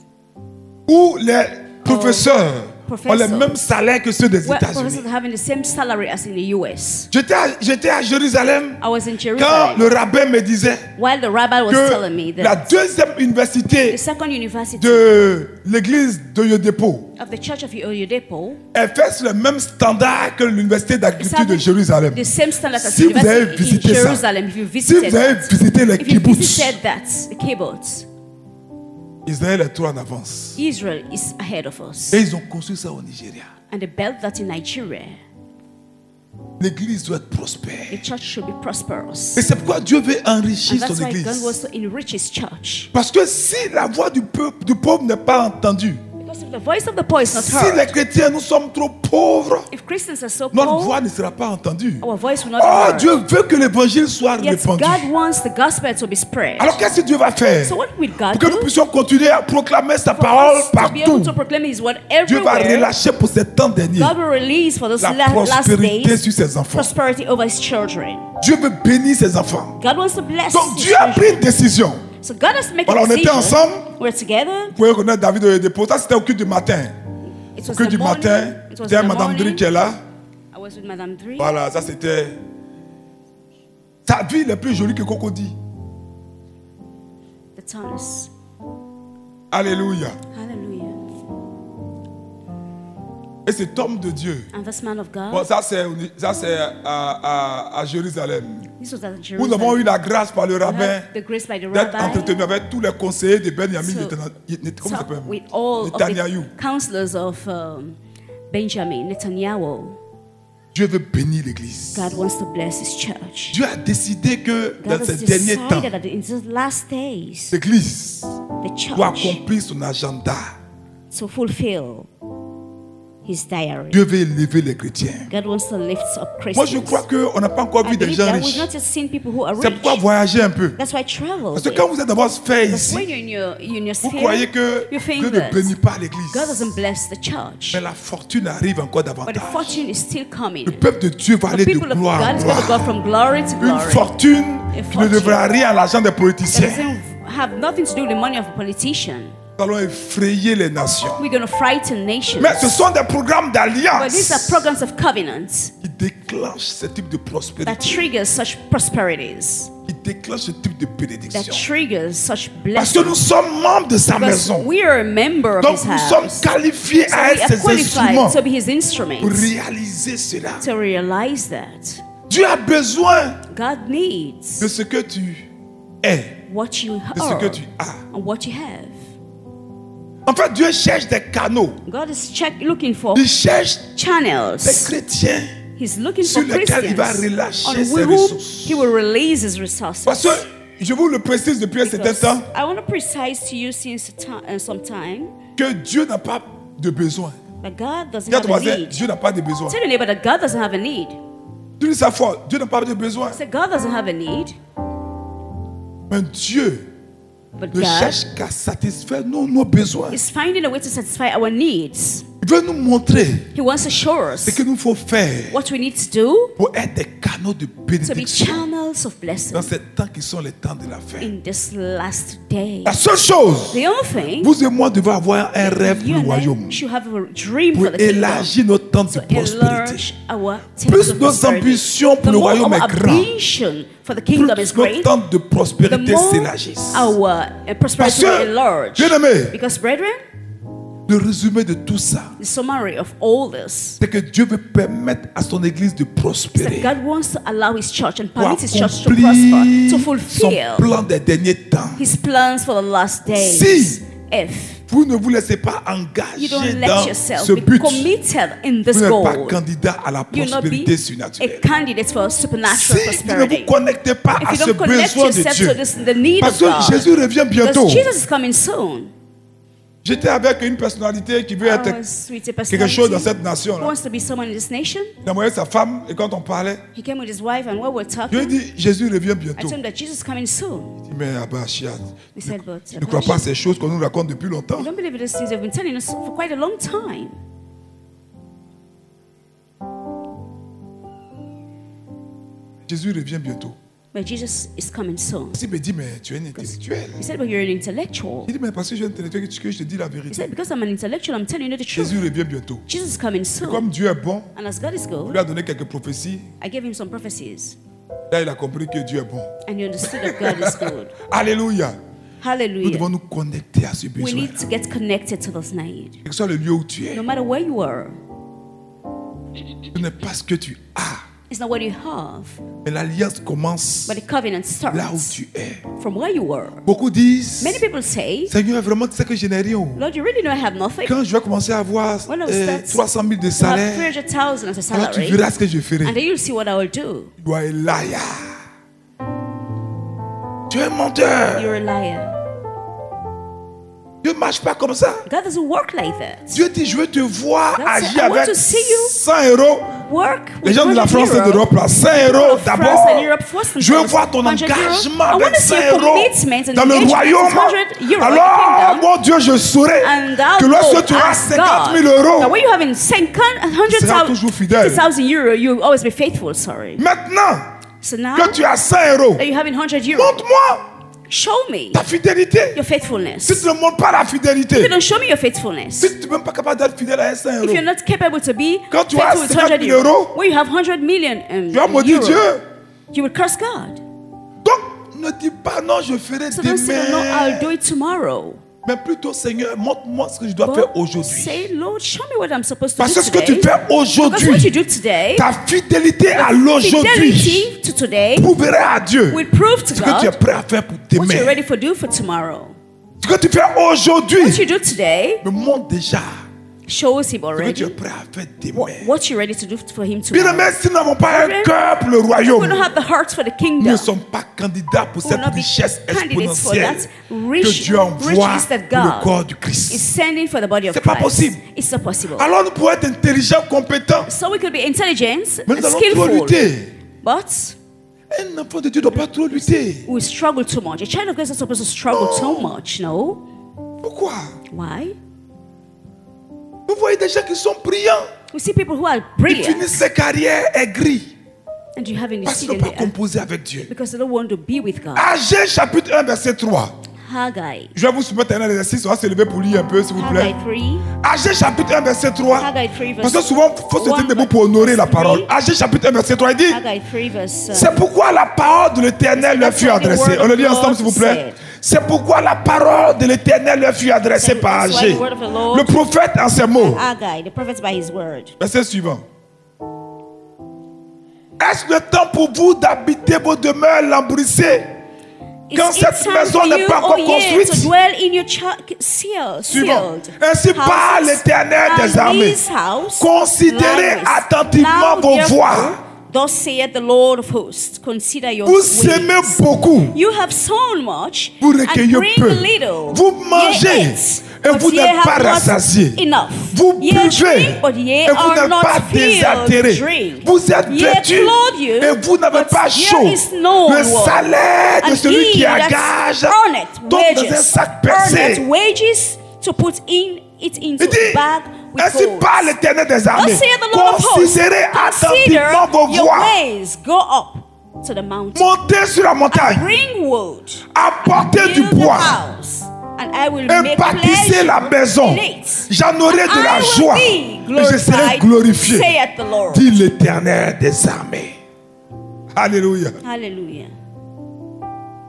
où les professeurs ont professors. les mêmes salaires que ceux des Where États-Unis. professors having the same salary as in the US. J'étais à Jérusalem I was in quand Jerusalem le rabbin me disait while the rabbi was telling me que la that deuxième université the second university de l'église de Yodepo of the Church of Oyedepo est faite sur le même standard que l'université is d'agriculture de having Jérusalem. the same standard as Si the vous avez university in visité ça, Jerusalem. If you si visited vous avez that, visité les if you kibbutz, visited that, the kibbutz, Israël est trop en avance. Israel is ahead of us. Et ils ont construit ça au Nigeria. And they built that in Nigeria. L'église doit être prospère. The church should be prosperous. Et c'est pourquoi Dieu veut And enrichir that's son why God église. wants to enrich His church. Parce que si la voix du peuple, du pauvre n'est pas entendue, Because if the voice of the poor is not Si heard, les chrétiens, nous sommes trop pauvres, if Christians are so notre poor, voix ne sera pas entendue. our voice will not Oh, be heard. Dieu veut que l'évangile soit Yet répandu. God wants the gospel to be spread. Alors qu'est-ce que Dieu va faire? So what will God Pour que nous do? puissions continuer à proclamer sa For parole us to be able partout. to proclaim His word Dieu va everywhere, relâcher pour ces temps derniers God will release for those la last prospérité days sur ses enfants. prosperity over His children. Dieu veut bénir ses enfants. God wants to bless Donc His Dieu a pris children. une décision. So God has made Voilà, a on était decision. ensemble. We're together. Vous pouvez reconnaître David de dépôt. Ça, c'était au culte du matin. It Au was culte the du morning. matin. It was C'était the Madame Dri morning. qui est là. I was with Madame Dri. Voilà, ça c'était. Sa vie est plus jolie que Cocody. The tongues. Alléluia. Hallelujah. Et cet homme de Dieu. And this man of God, Bon, ça c'est à Jérusalem. this was at Nous Jerusalem. avons eu la grâce par le We rabbin have the grace by the d'être rabbi. entretenu avec tous les conseillers de Benjamin So- comment ça So, s'appelle? with all of Netanyahu. the counselors of Benjamin Netanyahu. Dieu veut bénir l'église. God wants to bless His church. Dieu a décidé que God dans has ces derniers temps, decided that in these last days, l'église the doit church accomplir son agenda. to fulfill His diary. Dieu veut élever les chrétiens. God wants to lift up Moi, je Christians. crois qu'on n'a pas encore I vu des believe gens that riches. we've not just seen people who are C'est rich. pourquoi voyager un peu. That's why travel. Parce que quand vous êtes dans votre sphère Because when ici, you're in your vous sphere, croyez que you think Dieu ne that bénit pas l'église. God doesn't bless the church. Mais la fortune arrive encore But the davantage. fortune is still coming. Le peuple de Dieu va The aller de people of gloire God en is going to go gloire. from glory to Une glory. fortune A qui ne fortune devra rien à l'argent des That politiciens. doesn't have nothing to do with the money of a politician. Nous allons effrayer les nations. We're going to frighten nations. Mais ce sont des programmes But these are d'alliance programs of covenants qui déclenchent ce type de that prospérité, triggers such prosperities, qui déclenchent ce type de that bénédiction. triggers such Parce que nous blessings. sommes membres de sa Because maison. we are a member of Donc His nous sommes house. qualifiés So à we être are ses instruments qualified to be His pour instruments réaliser cela. to realize that. Dieu a besoin God needs de ce que tu es, what you de ce que are tu as. and what you have. En fait, Dieu cherche des canaux. God is looking for Il cherche des channels. chrétiens He's looking sur for lesquels il va Christians relâcher on ses whom ressources. He will release His resources. Parce que je vous le précise depuis un certain Because temps I want to precise to you since some time que Dieu n'a pas de besoin. that God doesn't Dis à have ton a voisin, need. Dieu n'a pas de besoin. Tell your neighbor that God doesn't have a need. Dis ça fort, Dieu n'a pas de besoin. Say God doesn't have a need, Mais Dieu but ne God cherche qu'à satisfaire nos besoins. is finding a way to satisfy our needs. Il veut nous montrer He wants to show ce us qu'il nous faut faire what we need to do pour être des canaux de to be bénédiction channels of dans blessing ces temps qui sont les temps de la fin. in this last day. La seule chose, The only thing, vous et moi devons avoir un rêve pour you le and I royaume, should have a dream pour for the kingdom. élargir notre temps de To prospérité. enlarge our Plus tents of nos prosperity. ambitions pour The le more royaume our est grand, ambition for the kingdom plus is notre great, temps de the prospérité more s'élargisse. our Parce prosperity will que, enlarge. bien aimé, Because, brethren, le résumé de tout ça, the summary of all this c'est que Dieu veut permettre à son église de is that prospérer, God wants to allow His church and pour permit His church to prosper, accomplir to son fulfill plan des derniers temps. His plans for the last days. Si If vous ne vous laissez pas you engager don't let dans yourself ce be but, committed in this vous n'êtes pas goal, candidat à la you'll not be prospérité a surnaturelle. candidate for Si supernatural vous ne vous prosperity. connectez pas If à you ce don't connect besoin de yourself Dieu, to this, the need parce of que God, Jésus revient bientôt. because Jesus is coming soon. J'étais avec une personnalité qui veut être I was with a quelque chose dans personality cette who nation-là. wants to be someone in this nation. Il a envoyé sa femme et quand on parlait, He came with his wife, and while we're je lui ai talking, dit Jésus revient I bientôt. told him that Jesus is coming soon. Il dit mais Abba Chiat, He said, but ne crois pas à ces choses qu'on nous raconte depuis longtemps. I don't believe these things they've been telling us for quite a long time. Jésus revient bientôt. But Jesus is coming soon. Il me dit mais tu es un intellectuel. He said, but you're an intellectual. Il dit mais parce que je suis un intellectuel que je te dis la He vérité. said, because I'm an intellectual, I'm telling you the truth. Jésus revient bientôt. Jesus is coming soon. Comme Dieu est bon, And as God is il good, lui a donné quelques prophéties. I gave him some prophecies. Là, il a compris que Dieu est bon. And he understood that God is good. Alléluia. Nous Hallelujah. devons nous connecter à ce We besoin. need to get connected to this need. Quel que soit le lieu où tu es, No matter where you are, ce n'est pas ce que tu as. it's not what you have, Mais l'alliance commence but the covenant là où starts tu es. from where you were. Beaucoup disent, Many people say, Seigneur, vraiment, tu sais que je n'ai rien. Lord, you really know I have nothing. Quand je vais commencer à avoir When I start 300 000 de to have salaire, 300,000 as a alors tu salary, verras ce que je ferai. and then you'll see what I will do. Tu es liar. Tu es un menteur. You're a liar. Dieu ne marche pas comme ça. God doesn't work like that. Dieu dit, je veux te voir God said, agir I want avec to see you 100 euros. Work Les with gens de la 100 France et euro. d'Europe, là, 100 euros France d'abord. and Europe first and Je veux foremost, voir ton 100 euro. engagement I want avec to see 100 your euros commitment and dans le engagement with royaume. 100 euro. Alors, mon Dieu, je saurai And thou que lorsque Lord, tu auras ask 50 000 God. Now, euros, when you have in seras toujours fidèle. 50,000 euro, you will always be faithful. Sorry. maintenant So now que tu as 100 euros, that you have in 100 euro, montre-moi show me ta fidélité. your faithfulness. Si tu ne montres pas la If you fidélité, don't show me your faithfulness, si tu n'es même pas capable d'être fidèle à 100 if euros, you're not capable to be Quand tu as faithful with 50 100 000 euro, euros, when you have 100 million tu vas maudire euro, Dieu. you will curse God. Donc, ne dis pas non, je ferai So don't say, no, I'll demain. do it tomorrow. Mais plutôt, Seigneur, montre-moi ce que je dois But faire aujourd'hui. say, Lord, show me what I'm supposed to Parce do que ce que today. tu fais Because what you aujourd'hui, do today, ta fidélité à l'aujourd'hui fidelity to today, prouverait à Dieu will prove to ce que tu es God prêt à faire pour what you're demain. ready for do for tomorrow. Ce que tu fais aujourd'hui What you do today me montre déjà shows him ce que tu es already prêt à faire demain. what you're ready to do for him Bien tomorrow. aimé, si nous n'avons pas un Brethren, cœur pour le We don't royaume, have the heart for the nous kingdom. ne sommes pas candidats pour We will cette not be richesse candidates for exponentielle that que Dieu envoie riches that pour le God corps du is Christ. sending for the body of C'est pas Christ. possible. It's not possible. Alors nous pouvons être intelligents, compétents, So we could be intelligent mais and nous allons trop skillful, lutter. but Un enfant de Dieu ne doit pas trop lutter. we struggle too much. A child of God is not supposed to struggle too much, no? Pourquoi? Why? Vous voyez des gens qui sont brillants, We see people who are ils brilliant finissent leur carrière aigris and you haven't parce qu'ils succeeded n'ont in pas the composé avec Dieu. because they don't want to be with God. Agé chapitre 1 verset 3. Haggai. Je vais vous soumettre un exercice, on va se lever pour lire un peu s'il vous plaît. Haggai 3. Agé chapitre 1 verset 3. Haggai 3 verse Parce que souvent, il faut se tenir debout pour honorer la parole. Agé chapitre 1 verset 3, il dit, Haggai 3 verse c'est pourquoi la parole de l'Éternel leur fut adressée. On le lit ensemble s'il vous plaît. C'est pourquoi la parole de l'Éternel leur fut adressée par Agé, le prophète en ces mots. Haggai, the prophet by his word. Verset suivant. Est-ce le temps pour vous d'habiter vos demeures lambrissées quand It's cette time maison for n'est you, pas encore oh yeah, to construite? dwell in your sealed Suivant. Ainsi parle l'Éternel des armées. Considérez attentivement vos voies. Thus saith the Lord of hosts, consider your Vous ways. semez beaucoup, You have sown much vous and recueillez bring peu. little. Vous mangez Ye eat, et but vous ye n'êtes have pas not rassasiés. enough. Vous Ye buvez drink, but ye et vous are n'êtes not pas filled. désaltérés. Drink. Vous êtes Ye vêtus clothe you, et vous n'avez but pas there chaud. is no Le warmth. salaire de And celui he qui that engage earneth tombe dans un wages, sac percé. earneth wages to put it into Il dit, a bag with ainsi holes. parle l'Éternel des armées. Thus saith the Lord of hosts, Considérez attentivement vos consider your voies. ways, go up to the mountain, Montez sur la montagne. bring wood, Apportez du build the bois. house, and I will Et make bâtissez pleasure la maison. in it. J'en aurai de la I will joie. be Et je serai glorified, glorifié. saith the Lord. Dit l'Éternel des armées. Alléluia. Hallelujah.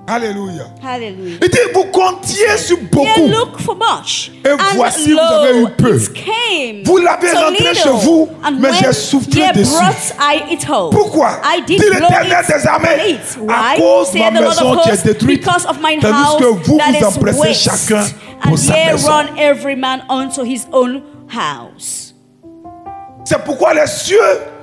Alléluia. Hallelujah. Il dit, vous comptiez sur Ye beaucoup. look for much, Et and voici, vous lo, avez eu peu. it came Vous l'avez to rentré little, chez vous, and mais when j'ai soufflé ye dessus. brought I it home. Pourquoi? I did Dit blow l'Éternel des it armées. on it. À Why? cause de ma Saith the Lord maison of qui est hosts, détruite, because of mine tandis house que vous that vous is empressez waste, chacun pour and sa ye maison. run every man unto his own house. C'est pourquoi les cieux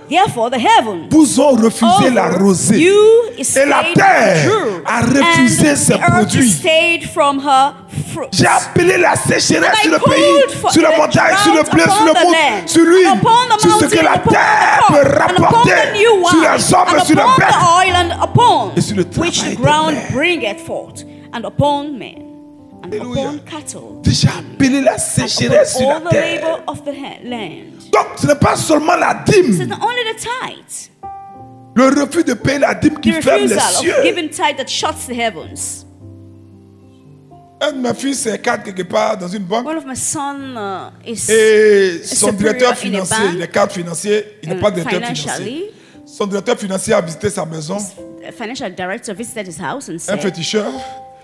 Therefore the heaven vous ont refusé la rosée. you is Et la stayed terre drew, a refusé and ses the earth produits. stayed from her fruits. J'ai appelé la sécheresse And I sur le called pays, for sur la a montagne, sur le drought blé, sur upon le the monde, land, sur l'huile, and upon the sur ce que mountain, la upon terre the peut crop, and upon rapporter, the new sur wine, les hommes et and sur les upon bêtes. the oil, and upon Et sur le which travail the des ground mers. bringeth forth, and upon men, and Alléluia. upon cattle, J'ai appelé la and sécheresse sur upon la all the terre. labor of the land. Donc ce n'est pas seulement la So dîme, not only the tithe, le refus de payer la dîme qui the ferme les refusal cieux. of giving tithe that shuts the heavens. Un de mes fils est cadre quelque part dans une banque One of my son is et son superior directeur in a financier, bank, il est cadre financier, il n'est pas directeur financier. financially. Son directeur financier a visité sa maison, A financial director visited his house and un said, féticheur,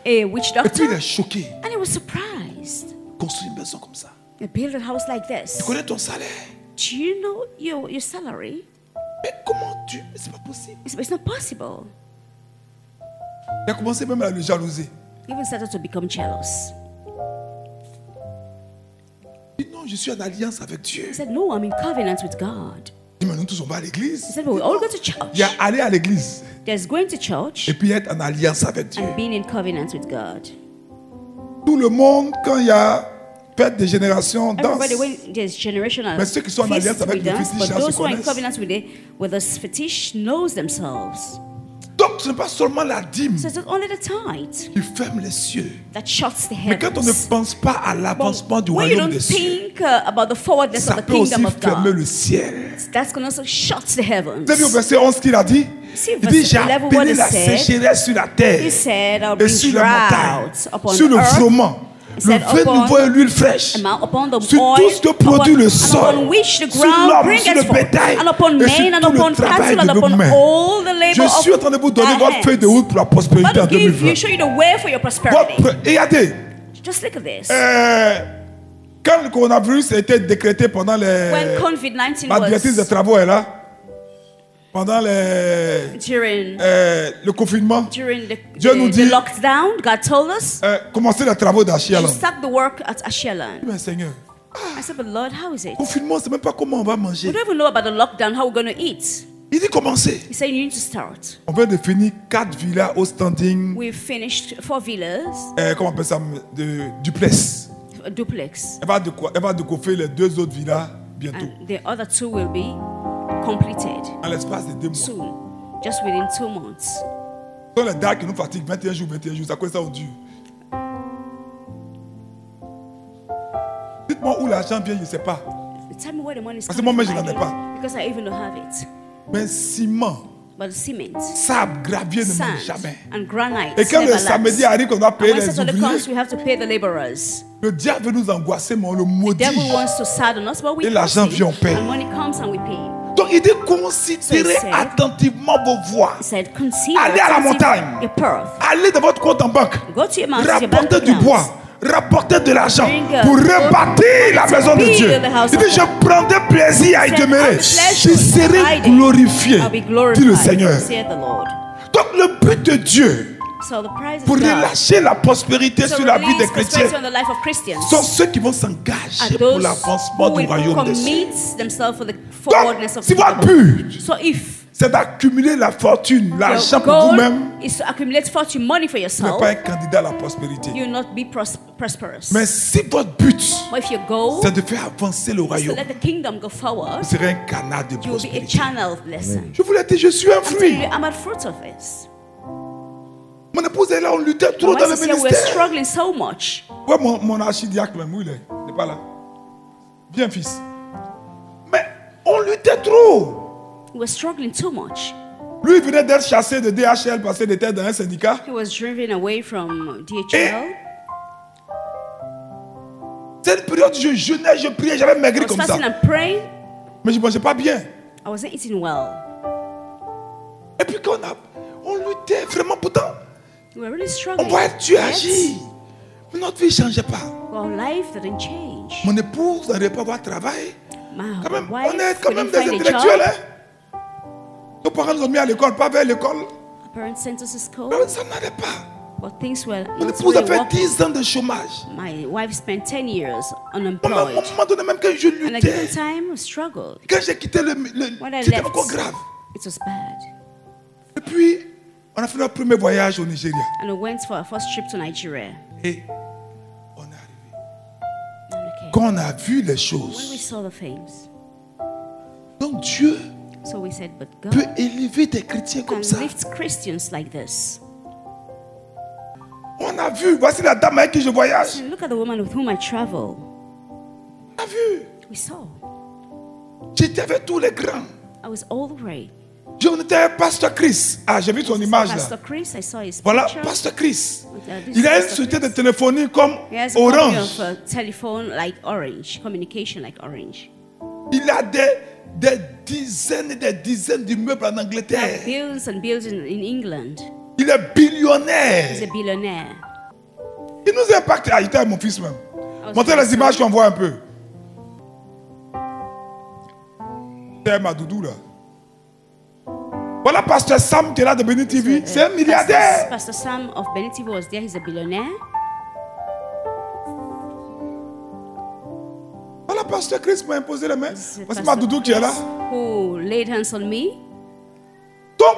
a witch et puis il doctor, est choqué. and he was surprised. Construire une maison comme ça. You build a house like this. Tu connais ton salaire. Do you know your salary? Mais comment tu... C'est pas possible. It's not possible. Il a commencé même à le jalouser. He even started to become jealous. Il dit non, je suis en alliance avec Dieu. He said, no, I'm in covenant with God. Il dit, mais nous tous on va à l'église. He said, well, we all go to church. Il y a aller à l'église There's going to church et puis être en alliance avec Dieu. and being in covenant with God. Tous Tout le monde, quand il y a perte de génération, danse. Everybody, when there's generational Mais ceux qui sont en alliance feast, we avec le dance, fétiche, but là, those se who are in connaissent. covenant with the fetish knows themselves. Donc ce n'est pas seulement la dîme So it's not only the tithe qui ferme les cieux. that shuts the Mais quand on ne heavens. pense pas à l'avancement du When you royaume don't des cieux, think about the forwardness ça of the peut aussi kingdom of fermer God, le ciel. that's going to also shut the heavens. Vous avez vu au verset 11 qu'il a dit? See, Il dit, verse j'ai 11, what appelé he la said. sécheresse sur la He terre said, I'll et bring sur les montagnes, drought upon sur le earth, froment, He le said, vin upon nouveau et l'huile fraîche, upon the sur oil, tout ce que produit upon, le and sol, upon which the sur ground l'homme, bringeth sur le forth, bétail, and upon et sur men, and tout le upon travail cattle, and de nos upon mains. all the labor Je suis en train de vous donner our votre feuille de hands. route pour la prospérité God en will give 2020. you, show you the way for your prosperity. Regardez, Just look at this. quand le coronavirus a été décrété pendant When COVID-19 la directrice des was travaux est là, pendant le confinement, during Dieu nous the dit, lockdown, God told us commencez les travaux to d'Achialan. start the work at Ashelan. Mais Seigneur, I said, but Lord, how is it? confinement, c'est même pas comment on va manger. We don't even know about the lockdown, how we're going to eat. Il dit commencez. He said, you need to start. On vient de finir 4 villas au standing, We've finished 4 villas, comment on appelle ça, de duplex. a duplex, Elle va décoiffer les 2 autres villas bientôt. and the other 2 will be completed En l'espace de 2 mois. soon, just within 2 months. Ce sont les dates qui nous fatiguent 21 jours, 21 jours. Ça quoi ça on dure. Dites-moi où l'argent vient, je ne sais pas. Tell me where the money is Parce que coming moi-même, from. je n'en ai pas. Because I even don't have it. Mais ciment, But the cement, sable, gravier ne sand, manque jamais. and granite Et quand le never samedi lacks. arrive, qu'on doit And payer when les Saturday comes, ouvriers, we have to pay the laborers. le diable veut nous angoisser, mais on le maudit. The devil wants to sadden us, but we Et l'argent curse vient, him. on paye. And money comes and we pay. Donc il dit considérez So he said- attentivement vos voies. He said, consider Allez à la montagne. your path. Allez dans votre compte en banque. Go to your mountains, your bank Rapportez du accounts. bois. Rapportez de l'argent Bring, pour rebâtir la to maison de build Dieu. the house Il dit of je prendrai plaisir à y He said, demeurer. "I'll pleasure Je in serai abiding. glorifié. I'll be Dit le glorified, Seigneur. saith the Lord. Donc le but de Dieu So the prize pour of God relâcher la prospérité to sur la vie des release chrétiens prosperity on the life of Christians sont ceux qui vont are s'engager pour those l'avancement who du will royaume des cieux. commit themselves for the forwardness Donc, of si the votre kingdom. but So if c'est d'accumuler la fortune, l'argent your pour goal vous-même, is to accumulate fortune, money for vous n'êtes yourself, pas un candidat à la prospérité. you will not be prosperous. Mais si votre but But if your goal c'est de faire avancer le is to royaume, let the kingdom go forward, vous serez un canal de you will be a prospérité. channel of blessing. Je vous l'ai dit, je suis un I'm telling fruit. you, I'm a fruit of this. Mon épouse est là, on luttait trop My dans le sister, we're ministère. struggling so much. Ouais, mon archidiacre même, où il est? Il n'est pas là. Viens, fils. Mais on luttait trop. We're struggling too much. Lui, il venait d'être chassé de DHL parce qu'il était dans un syndicat. He was driven away from DHL. C'est une période où je jeûnais, je priais, j'avais I maigri was comme ça. fasting and praying. Mais je ne mangeais pas bien. I wasn't eating well. Et puis quand on luttait vraiment, pourtant, We were really on struggling. voyait Dieu Yet, agir. Mais notre vie ne changeait pas. our life didn't change. Mon épouse n'arrivait pas à avoir travail. My Quand même, wife on est quand même couldn't des find a intellectuels. job. Hein? Nos parents nous ont mis à l'école, pas vers l'école. Our parents sent us to school, Mais ça n'allait pas. but things were Mon not épouse a really fait working. 10 ans de chômage. My wife spent 10 years À un unemployed. moment donné, même quand je And at a given luttais, time, I struggled. quand j'ai quitté When I c'était left, encore grave. it was bad. Et puis, on a fait notre premier voyage au Nigeria. And we went for our first trip to Nigeria. Et on est arrivé. And okay. Quand on a vu les When we choses, saw the things, donc Dieu so we said, but God peut élever des chrétiens can comme ça. lift Christians like this. On a vu, voici la dame avec qui je voyage. And look at the woman with whom I travel. On a vu, We saw. j'étais avec tous les grands. I was all the way. On était avec Pasteur Chris. Ah, j'ai vu son image là. Pastor Chris, I saw his Voilà, picture. Pasteur Chris. This Il a une Pastor société de Chris. téléphonie comme He has a company Orange. of telephone like Orange, communication like Orange. Il a des dizaines et des dizaines d'immeubles en Angleterre. Billions and billions in England. Il est He's billionnaire. a billionaire. Il nous impacte. Ah, il était avec mon fils même. was Montrez very les images qu'on voit un peu. C'est ma doudou là. Voilà Pasteur Sam qui est là de Béni TV. C'est un milliardaire. Pastor Sam of Benin TV was there. He's a billionaire. Voilà Pasteur Chris m'a imposé les mains. This is Voici ma Pastor doudou qui est là. who laid hands on me. Donc,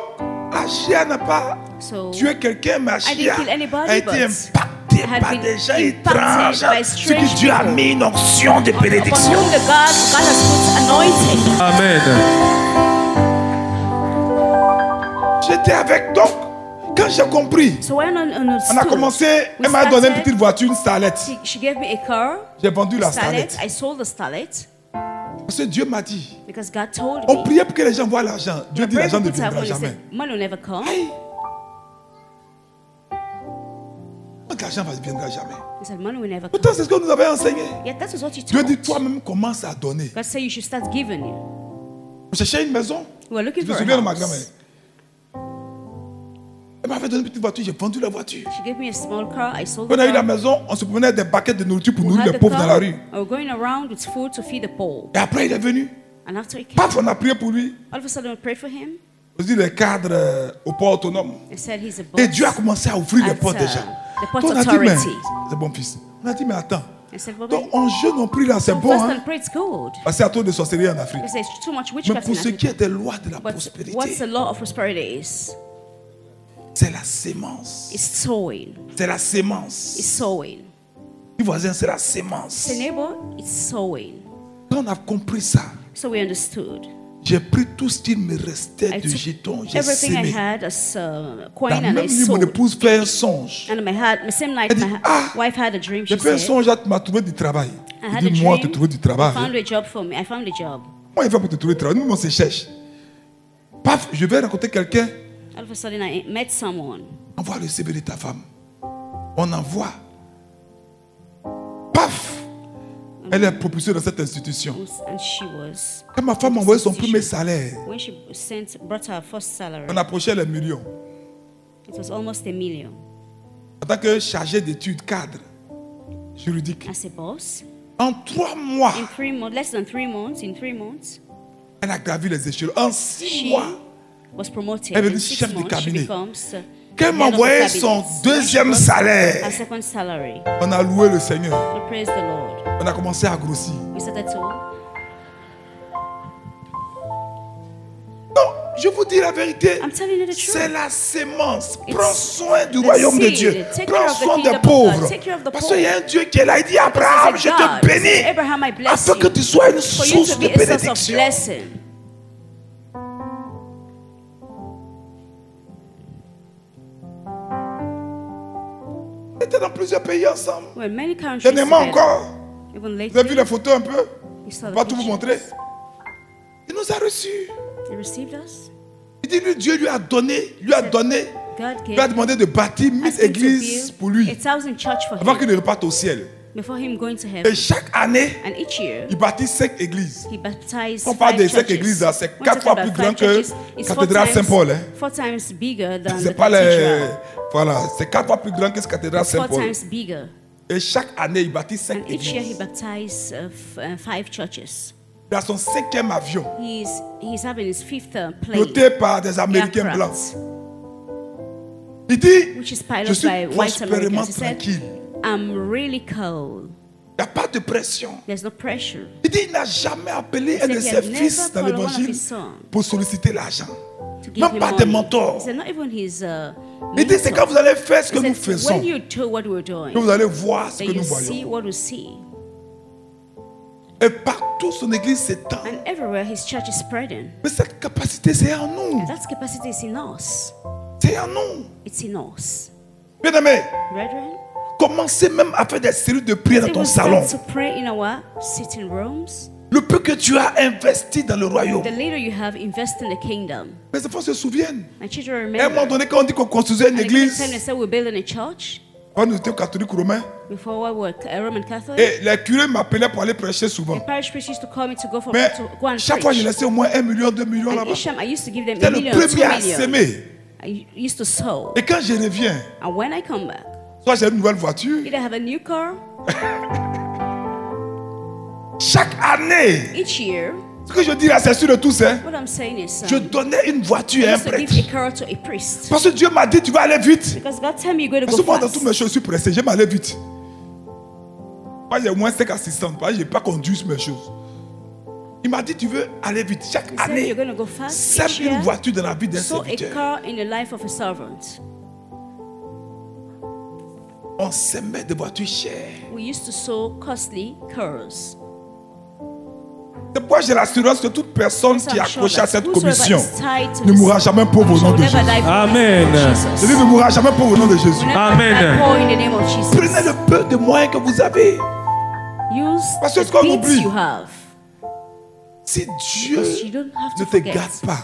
Achia n'a pas So tué quelqu'un, mais I Achia didn't kill anybody, a été but impacté impacté par des gens étranges sur qui Dieu a mis une onction de bénédiction. Upon whom God has put anointing. Amen. J'étais avec donc. Quand j'ai compris, So when on a commencé, elle m'a donné une petite voiture, une starlette. She gave me a car. J'ai vendu la Starlet. starlette. I sold the starlet Parce que Dieu m'a dit, because God told on me. priait pour que les gens voient l'argent. Dieu dit, Pray l'argent for ne people to have viendra money. He jamais. said, money will never come. Aïe. L'argent ne viendra jamais. He said, money will never come. Pourtant, c'est ce que nous avons enseigné. Yet that is what you Dieu dit, told. toi-même, commence à donner. God said you should start giving. On cherchait une maison. We were looking Je me for souviens a de ma grand-mère. house. Elle m'avait donné une petite voiture, j'ai vendu la voiture. She gave me a small car. I sold Quand on the a eu la car. maison, on se promenait des paquets de nourriture pour We nourrir had les the pauvres dans la car. rue. We were going around with food to feed the poor. Et après, il est venu. And after he came, Paf, on a prié pour lui. all of a sudden we prayed for him. On dit les cadres au port autonome. They said he's a boss. Et Dieu a commencé à ouvrir les At, portes des gens. the port Donc, on a dit, mais, authority. c'est bon fils. On a dit, mais attends. I said, well, Donc, on jeûne, on prie là, c'est bon. fast Hein? and pray, it's good. Parce qu'il y a trop de sorcellerie en Afrique. Because there's too much Mais witchcraft pour in ce qui Africa. est des lois de la But prospérité, what's the law of prosperity is? c'est la sémence. It's sowing. C'est la sémence. It's sowing. Les voisins, c'est la sémence. Say neighbor, it's sowing. Quand on a compris ça, So we understood. j'ai pris tout ce qu'il me restait I de took jetons, j'ai everything I sémé. had as coin La and même I nuit, mon sowed. épouse fait un songe. And the same night, Elle dit, my ah, wife had a dream. J'ai She fait un said, songe, tu m'as trouvé du travail. I Il had a dit, moi, dream. te trouver du I travail. found a job for me. I found a job. Comment il fait pour te trouver du travail? Nous, on se cherche. Paf, je vais rencontrer quelqu'un. All of a sudden, I met someone. Envoie le CV de ta femme. On envoie. Paf! Elle est propulsée dans cette institution. And she was, Quand ma femme m'a envoyé son premier salaire, when she brought her first salary, on approchait les millions. it was almost $1 million. En tant que chargé d'études cadre juridique. As a boss, En 3 mois, in 3 months, less than 3 months, in 3 months, elle a gravi les échelons. En 6 she mois, was promoted. Elle est In devenue 6 chef de months, she cabinet. becomes quand elle m'a head of the envoyé cabinet. son When she deuxième got salaire, her second salary, on a loué le Seigneur. we praise the Lord. On a commencé à grossir. We started to. Non, je vous dis la vérité. I'm telling you the truth. C'est la sémence. It's Prends soin du the royaume de seed. Dieu. Take Prends care of the soin kingdom des of God. pauvres. Take care of the Parce poor. qu'il y a un Dieu qui est là. Il dit Abraham, Because je there's a te God. bénis. Abraham, I bless Afin you. que tu sois une For you source to de be a source of bénédiction. blessing. On était dans plusieurs pays ensemble. Well, many countries. Dernièrement together. encore. Even Vous avez vu lately, les photos un peu? you saw Je the ne vais pas tout vous pictures. montrer. Il nous a reçus. They received us. Il dit, lui, Dieu lui a donné, lui a God lui a gave demandé de bâtir 1000 asked him to églises build pour lui, 1,000 church for avant him qu'il ne reparte au ciel. before him going to Et heaven. chaque année, And each year, il bâtit 5 églises. he baptized On parle 5 de 5 churches. églises, là, c'est When 4 fois talking plus about grand 5 que churches, it's cathédrale Saint-Paul. Hein. 4 times bigger than C'est the pas les. cathedral. Voilà, c'est 4 fois plus grand que ce cathédrale 4 Saint-Paul. times bigger. Et chaque année, il bâtit 5 And each year he églises. baptized 5 churches. Il a son 5e avion, He's having his 5th plane, piloté par des Américains blancs. aircraft, Il dit, which is je piloted suis by white prospèrement Americans. He said, tranquille. I'm really cold. Il n'y a pas de pression. There's no pressure. Il dit, il n'a jamais appelé un de He ses said he had fils never dans called one of l'évangile his sons pour solliciter l'argent. to give Même him pas des money. mentors. He said, not even his Il dit, c'est quand mentor. vous allez faire ce que He nous said, faisons when you do what we're doing, que vous allez voir ce then que you nous see voyons. what we see. Et partout, son église s'étend. And everywhere his church is spreading. Mais cette capacité, c'est en nous. And that capacity is in us. C'est en nous. It's in us. Bien aimé, Brethren, commencez même à faire des séries de prières dans it ton will salon. start to pray in our sitting rooms. Le peu que tu as investi dans le royaume. The later you have invested in the kingdom. Mes enfants se souviennent. My children À un moment remember. donné, quand on dit qu'on construisait une At the time they église, said we're building a church. quand nous étions catholiques romains, Before we were a Roman Catholic. et les curés m'appelaient pour aller prêcher souvent. The parish priest used to call me to go Mais to go and chaque fois, je preach. laissais au moins 1 million, 2 millions And là-bas. each time I used to give them C'était a le million, 2 premier à million. s'aimer. I used to sow. Et quand je reviens, And when I come back, soit j'ai une nouvelle voiture, either have a new car. chaque année, Each year, ce que je dis là, c'est sûr de tous, hein, what I'm saying is, je donnais une voiture I à un used to prêtre. give a car to a priest. Parce que Dieu m'a dit, tu vas aller vite. Because God tell me you're going to Parce go que moi, dans toutes mes fast. choses, je suis pressé. J'aime aller vite. Moi, j'ai au moins 5 assistants. Parce que je n'ai pas conduit mes choses. Il m'a dit, tu veux aller vite. Chaque He said année, you're going to go fast sème each une year. voiture dans la vie d'un Sow a serviteur. car in the life of a servant. On s'aimait des voitures chères. We used to sew costly cars. C'est pourquoi j'ai l'assurance que toute personne qui est accrochée à cette whosoever commission is tied to ne this mourra jamais pauvre au nom de shall never Jésus. die for Amen. Jesus. Je dis ne mourra jamais pauvre au nom de Jésus. Will never Amen. die poor in the name of Jesus. Prenez le peu de moyens que vous avez. Use Parce que the ce qu'on things oublie, you have. si Dieu Because you don't have to ne te forget. garde pas,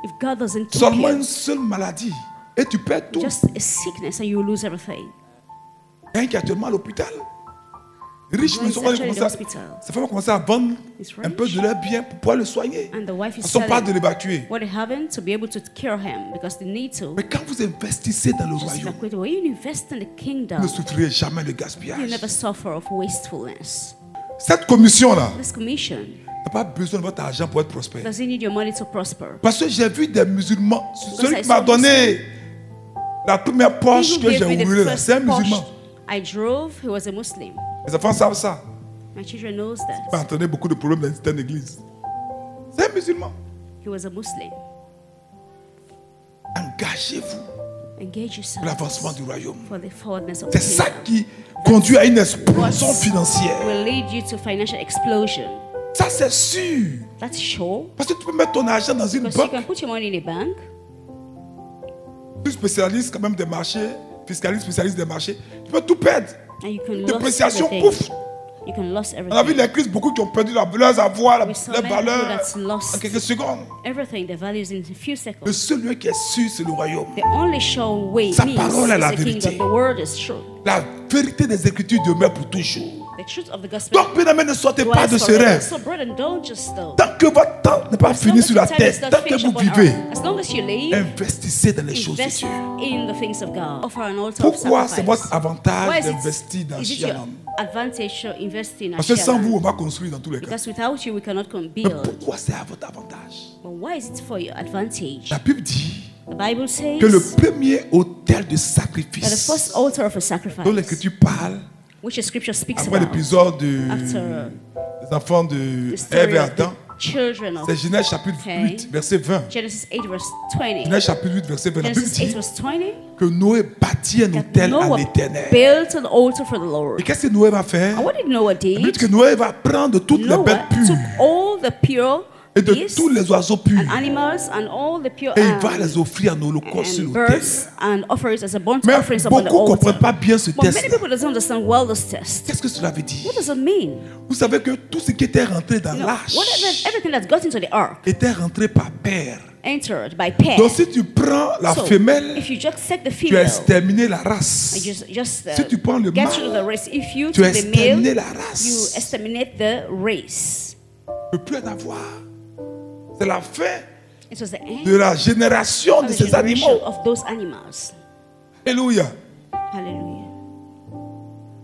If God doesn't keep seulement you, une seule maladie, et tu perds tout. just a sickness and you will lose everything. Quelqu'un qui est actuellement à l'hôpital. Riche, mais He's actually in the hospital. sa femme a commencé à vendre He's un peu rich. de leur bien pour pouvoir le soigner. And the wife is Ils ne sont pas de selling l'évacuer. what they haven't to be able to cure him because they need to. Mais quand vous investissez dans le Just royaume, evacuate. When you invest in the vous kingdom, ne souffrirez jamais de you gaspillage. never suffer of wastefulness. Cette commission-là This commission n'a pas besoin de votre argent pour être prospère. doesn't need your money to prosper. Parce que j'ai vu des musulmans. Celui I qui m'a saw donné la première He Porsche who que gave j'ai me the roulée là, first c'est un Porsche musulman. I drove, he was a Muslim. Les enfants savent ça. My children knows Il that. m'a entraîné beaucoup de problèmes dans une église. C'est un musulman. He was a Muslim. Engagez-vous Engage pour l'avancement yourself du royaume. for the forwardness of C'est the ça kingdom. qui conduit à une explosion financière. Will lead you to financial explosion. Ça, c'est sûr. That's sure. Parce que tu peux mettre ton argent dans une Because you banque. can put your money in a bank. Plus spécialiste quand même des marchés, fiscaliste spécialiste des marchés. Tu peux tout perdre. And you can lose Dépréciation, everything. pouf. You can lose On a vu everything. les crises, beaucoup qui ont perdu leurs avoirs, We saw leurs many people valeurs that's lost en quelques secondes. everything, their values in a few Le seconds. seul lieu qui est sûr, c'est le royaume. The only sure way Sa means parole est la is the vérité. kingdom. The word is true. La vérité des Écritures demeure pour toujours. The truth of the gospel. Donc, bien aimé, ne sortez pas dwells de ce forever. rêve. So, brother, don't just Tant que votre temps n'est pas as long fini as sur your la time terre, is not tant que finished vous upon vivez, earth, as long as you live, investissez dans les choses de invest Dieu. in the things of God. Offer an altar of Pourquoi c'est sacrifice. votre Why avantage is d'investir dans it your Shalom? advantage to invest in Parce que sans vous, on Asherah? va construire dans tous les cas. Because without you, we cannot Mais build. pourquoi c'est à votre avantage? But why is it for your advantage? La Bible dit The Bible says que le premier autel de that the sacrifice first altar of a dont sacrifice, l'Écriture parle, which the scripture speaks après about, l'épisode after des enfants de the story Ève et of Adam, the children of c'est Genèse chapitre Okay. 8, verset 20. Genesis 8 verse 20. Genèse chapitre 8, verset 20. La Bible Genesis 8 dit verse 20. que Noé bâtit un That autel à Noah l'Éternel. built an altar for the Lord. Et qu'est-ce que Noé va faire? And what did Noah La Bible did? dit que Noé va prendre toutes les Noah bêtes took pures all the pure et de beasts tous les oiseaux purs and animals and all the pure et il va les offrir en holocauste sur and l'autel. birds and offers as a burnt Mais offerings upon the beaucoup ne comprennent altar. pas bien ce But many test. people don't understand well this test. Qu'est-ce que cela veut dire? What does it mean? Vous savez que tout ce qui était rentré dans You know, l'arche everything that got into the ark était rentré par paire. entered by pair. Donc si tu prends la So, femelle, if you just take the tu as female, exterminé la race. just Si tu prends le get mâle, rid of the race. If you tu as take the exterminé male, la you race. exterminate the race. Ne peut plus en avoir. C'est la fin It was the end de la génération of de the ces generation animaux. of those animals. Alléluia. Hallelujah.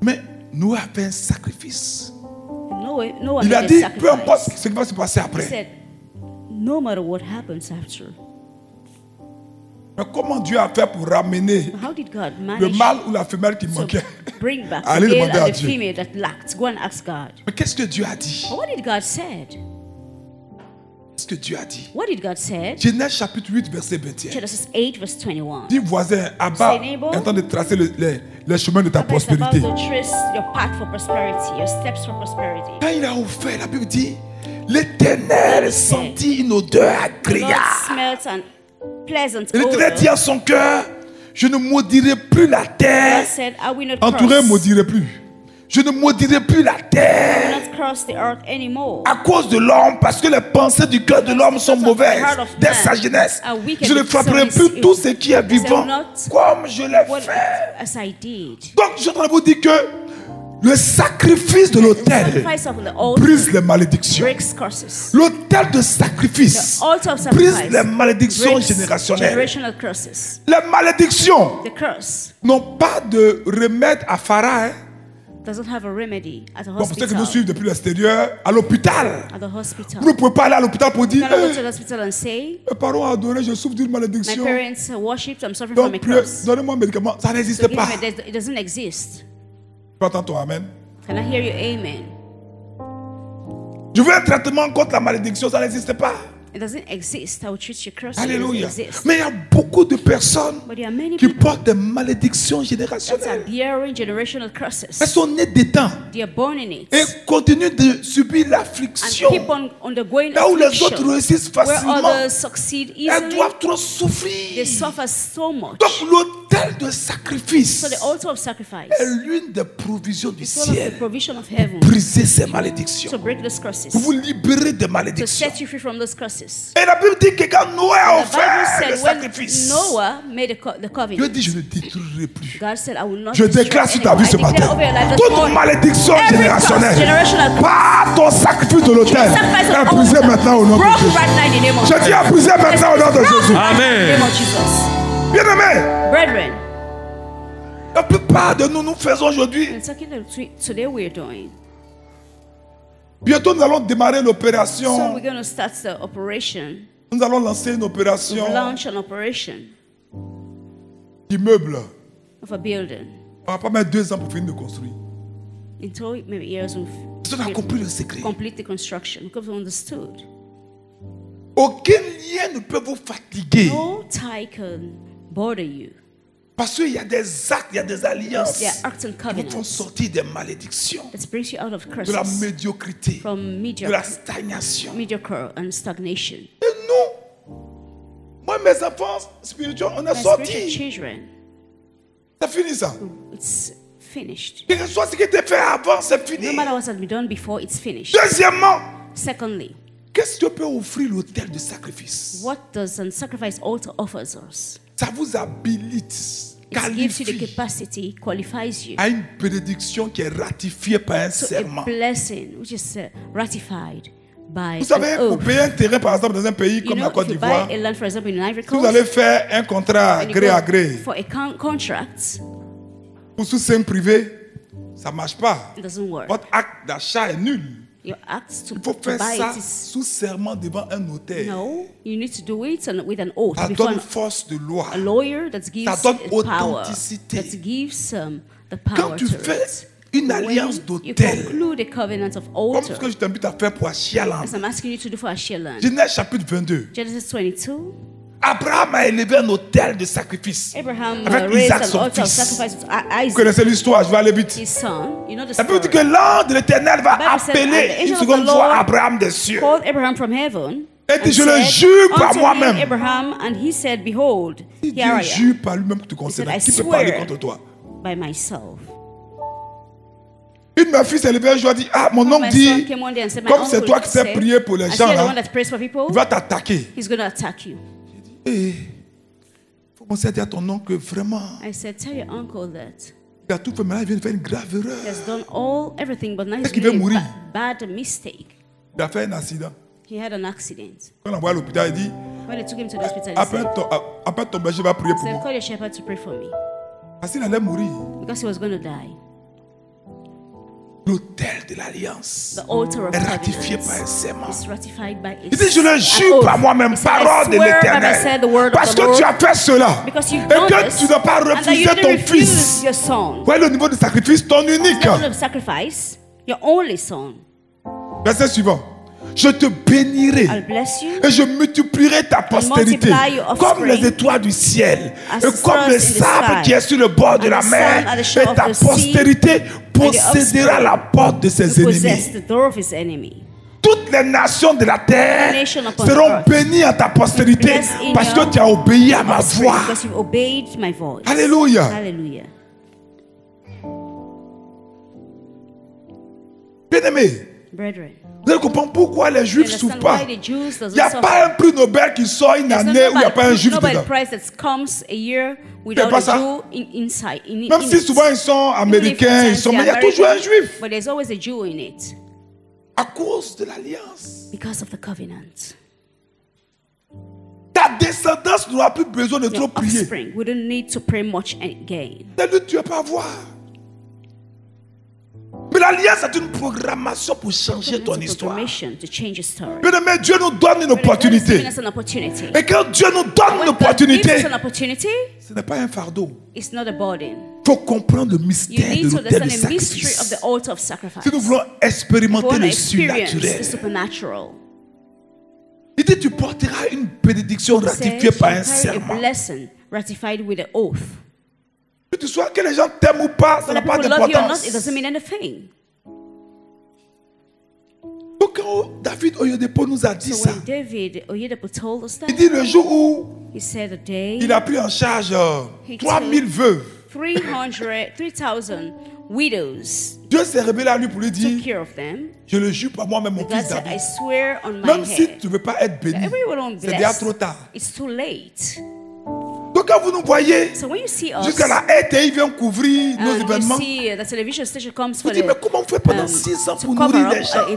Mais nous avons fait un sacrifice. Noah Il a made dit, a peu importe sacrifice. ce qui va se passer He après. said, no matter what happens after. Mais comment Dieu a fait pour ramener How did God le manage mâle ou la femelle qui to manquait? bring back Allez the male demander à and the Dieu. female that lacked? Go and ask God. Mais qu'est-ce que Dieu a dit? But what did God said? Qu'est-ce que Dieu a dit? What did God said? Genèse chapitre 8, verset 21. Genesis 8 verse 21. Dis voisin, Abba Say, neighbor. est en train de tracer les chemins de ta Abba is about prospérité. to trace your path for prosperity, your steps for prosperity. Quand il a offert, la Bible dit, l'Éternel sentit une odeur God agréable. smelt an pleasant Et l'Éternel dit odor. à son cœur, je ne maudirai plus la God terre. said, I will not Entouré, curse. maudirai plus. Je ne maudirai plus la I will terre not curse the earth anymore. à cause de l'homme, parce que les pensées du cœur de l'homme sont mauvaises dès sa jeunesse. Je ne frapperai plus tout ce qui est vivant comme je l'ai What, fait. as I did. Donc, je suis en train de vous dire que le sacrifice de The l'autel sacrifice of the altar brise les malédictions. breaks curses. L'autel de sacrifice The altar of brise sacrifice les malédictions breaks générationnelles. generational curses. Les malédictions The curse n'ont pas de remède à Phara. Hein? doesn't have a remedy at the Bon, pour ceux qui nous hospital. suivent depuis l'extérieur, à l'hôpital. At the hospital. Vous ne pouvez pas aller à l'hôpital pour You dire cannot go to hey, the hospital and say, mes parents ont adoré, je souffre d'une my malédiction. parents worshipped, I'm suffering from a Donc, curse. donnez-moi un médicament. Ça So n'existe give pas. me it doesn't exist. Tu entends ton amen? Can I hear you? Amen. Je veux un traitement contre la malédiction, ça n'existe pas. It doesn't exist. I will treat you cursed. Alléluia. Mais il y a beaucoup de personnes But there are many qui people portent des malédictions that are générationnelles. bearing generational curses. Elles sont nées dedans They are born in it. et continuent de subir And l'affliction. keep on undergoing Là où les affliction. autres réussissent Where facilement, others succeed elles easily, doivent trop they souffrir. suffer so much. Donc l'autel de sacrifice So the altar of sacrifice est l'une des provisions du is one of the ciel. provision of heaven Briser ces malédictions. to break those curses, Pour vous libérer des to malédictions. set you free from those curses. Et la Bible dit que quand Noé a The Bible offert le said when sacrifice, Noah made the Dieu covenant, dit je ne détruirai plus. God said, I will not Je destroy déclare sur ta vie anyone. ce I declare matin, over your life this toute morning, malédiction every curse, générationnelle, generational curse, par ton sacrifice de l'autel, sacrifice est of brisé altar, maintenant au nom de broken Jésus. right now in the name of Je dis à briser maintenant au nom de Jésus. In the name of Jesus. Bien-aimés, Brethren, la plupart de nous faisons aujourd'hui, in talking today we're doing. bientôt nous allons démarrer So l'opération, we're going to start the operation, nous allons lancer une opération launch an operation d'immeuble. of a building. On va pas mettre 2 ans pour finir de construire. In 2 maybe years On a compris le secret. complete the construction because we understood. Aucun lien ne peut vous fatiguer. No tie can bother you. Parce qu'il y a des actes, il y a des alliances There are acts and qui vous font covenants sortir des malédictions, that brings you out of de la curses, médiocrité, from de la stagnation. mediocre and stagnation. Et nous, moi, mes enfants spirituels, on est My spiritual sortis. children, C'est fini ça. it's finished. Quel que soit ce qui était fait avant, c'est No fini. matter what has been done before, it's finished. Deuxièmement, Secondly, qu'est-ce que peut offrir l'autel de sacrifice? what does a sacrifice altar offers us? Ça vous habilite, It gives you the qualifie capacity, qualifies you à une bénédiction qui est ratifiée par un to a serment. blessing which is ratified by Vous savez, an vous oath. payez un terrain par exemple dans un pays You comme la know, Côte if you d'Ivoire, buy a land, for example, in Ivory si vous Coast, allez faire un contrat and you gré go à gré for a contract, ou sous seing privé, ça ne marche pas. it doesn't work. Votre acte d'achat est nul. Your act Il faut to faire buy ça it is sous serment devant un notaire. no. You need to do it with an oath Ça before donne force de loi. a lawyer that gives donne it power, authenticité. that gives the Quand power tu to fais it. une When alliance you d'autel, conclude a covenant of comme altar, ce que je t'invite à faire pour Achialand. as I'm asking you to do for Asheland. Genèse chapitre 22. Genesis 22. Abraham a élevé un autel de sacrifice. Abraham Avec raised Isaac, an son altar of fils. sacrifice with Vous Isaac, connaissez l'histoire, je vais aller vite. his son. You know the La Bible dit story. que l'ange de l'Éternel va The Bible said, and the appeler angel une of the seconde fois Lord Abraham des cieux. called Abraham from heaven. Et dit, and je le said jure par unto moi-même. him, Abraham, and he said, behold, Si here I Dieu am jure par lui-même que tu said, concernant, I qui peut parler swear. contre toi? by myself. Une de mes filles s'est levée un jour et dit, ah, mon My oncle son dit, came one day and said, my comme c'est uncle toi qui sais said, prier pour les as gens, you're the là, one that prays for people, il va t'attaquer. he's going to attack you. Et il faut commencer à dire à ton oncle que vraiment, I said, tell your uncle that il a tout fait, mais là, il vient de faire une grave erreur. he has done everything, but now Est-ce he's qu'il veut made mourir? a bad mistake. Il a fait un accident. He had an accident. Quand on l'a envoyé à l'hôpital, il dit, When they took him to the hospital, he après ton berger va prier pour said, moi. call your shepherd to pray for me. Parce qu'il allait mourir. Because he was going to die. L'autel de l'alliance The altar of est ratifié par un covenant serment. is ratified by a Il dit, je le an jure oath. par moi-même, He said, I parole de swear by myself the word l'Éternel. of Parce the que Lord, tu as fait cela. because you've Et done que this, tu n'as pas and that refusé you didn't ton refuse fils. your son. Voyez le niveau de sacrifice, ton unique. The level of sacrifice, your only son. Verset suivant. Je te bénirai I'll bless you. et je multiplierai ta postérité multiply your comme offspring les étoiles du ciel as et the comme stars le in the sable sky, qui est sur le bord de and la the sun mer. at the shore Et of ta the sea, postérité possédera offspring la porte de ses To possess ennemis. the door of his enemy. Toutes les nations de la terre Nation upon seront earth. bénies à ta postérité Blessed in parce your que tu as obéi à ma offspring, voix. because you've obeyed my voice. Alléluia. Hallelujah. Bien-aimés, Brethren, vous allez comprendre pourquoi les you Juifs ne souffrent understand pas. why the Jews Il doesn't n'y a suffer? pas un prix Nobel qui sort une There's année où il n'y a pas un Juif Nobel dedans. Prize that comes a year without pas a ça. Jew inside. In Même si it. souvent ils sont Even if américains, ils sometimes sont, mais il y they're a toujours un American, Juif. But there's always a Jew in it À cause de l'alliance. because of the covenant. Ta descendance n'aura plus besoin de trop Your prier. offspring wouldn't need to pray much again. C'est lui que tu ne peux pas voir. Mais l'alliance est une programmation pour changer ton It's a histoire. proclamation to change your story. Bien aimé, Dieu nous donne une God is giving opportunité. us an opportunity. Et quand Dieu nous donne une When God gives opportunité, us an opportunity, ce n'est pas un fardeau. it's not a burden. Il faut comprendre le You mystère need de to l'autel de understand the mystery of sacrifice. the altar of sacrifice. Si nous voulons We expérimenter want to le experience the surnaturel, supernatural. il dit, tu porteras une bénédiction ratifiée par un serment. Ratified with an oath. Que tu sois, que les gens t'aiment ou pas, ça n'a pas d'importance. It doesn't mean anything. Donc quand David Oyedepo nous a dit ça, David Oyedepo told us that, il dit le jour où il a pris en charge 3000 veuves, 3,000 widows. Dieu s'est révélé à lui pour lui dire, je le jure par moi-même, mon fils David, même si tu ne veux pas être béni, c'est déjà trop tard. It's too late. Donc quand vous nous voyez, jusqu'à la RTI vient couvrir nos événements, vous dites, mais comment on fait pendant 6 ans pour nourrir les gens?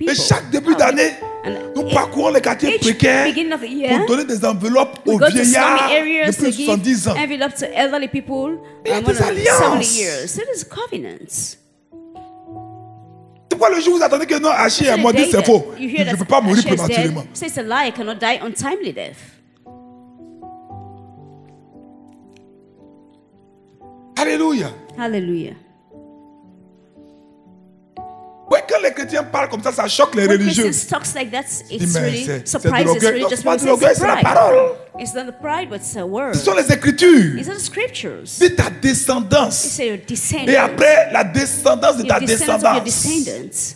Et chaque début d'année, nous parcourons les quartiers précaires pour donner des enveloppes aux vieillards de plus de 70 ans. Et il y a des alliances. C'est pourquoi le jour où vous attendez que non, Achille et moi dit c'est faux. Je ne peux pas mourir prématurément. Alléluia. Hallelujah. Ouais, quand les chrétiens parlent comme ça choque les religieux. Like that, it's really surprising. C'est de l'orgueil, c'est la parole. It's not the pride, but it's a word. Ce sont les Écritures. It's the scriptures. C'est ta descendance. Et après la descendance de ta descendance,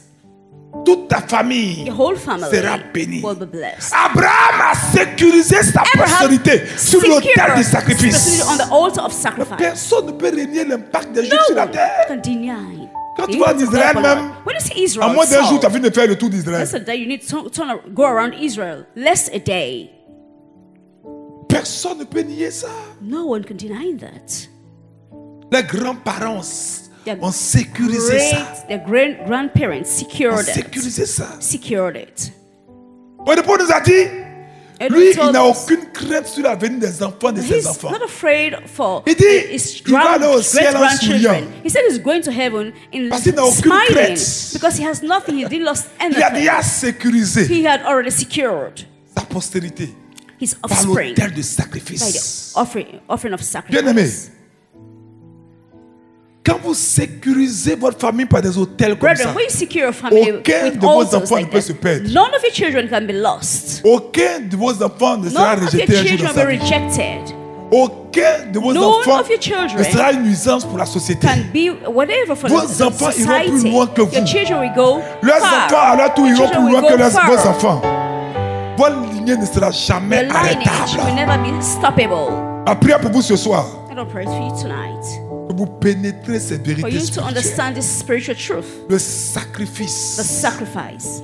toute ta famille sera bénie. Abraham a sécurisé sa postérité sur l'autel du sacrifice. Personne ne peut régner l'impact des Juifs sur la terre. Quand tu vas en Israël même, en moins d'un jour, tu as fini de faire le tour d'Israël. Personne ne peut nier ça. Les grands-parents ont sécurisé ça. Grandparents secured ça. Secured it. Oyedepo nous a dit, lui, il n'a aucune crainte sur l'avenir des enfants de ses enfants. Not afraid for il dit, il va aller au ciel en souriant. He said he's going to heaven in parce qu'il n'a aucune crainte. Because he has nothing, he didn't lost anything. Il a déjà sécurisé he had already secured sa postérité his par offspring l'autel de sacrifice. By the offering of sacrifice. Bien aimé, quand vous sécurisez votre famille par des hôtels comme ça, aucun de vos enfants ne peut se perdre. None of your children can be lost. Aucun de vos enfants ne sera rejeté un jour dans sa vie. Aucun de vos enfants ne sera une nuisance pour la société. Vos enfants iront plus loin que vous. Leurs enfants à leur tour iront plus loin que vos enfants. Votre lignée ne sera jamais arrêtable. Ma prière pour vous ce soir, vous pénétrez ces vérités spirituelles. Le sacrifice.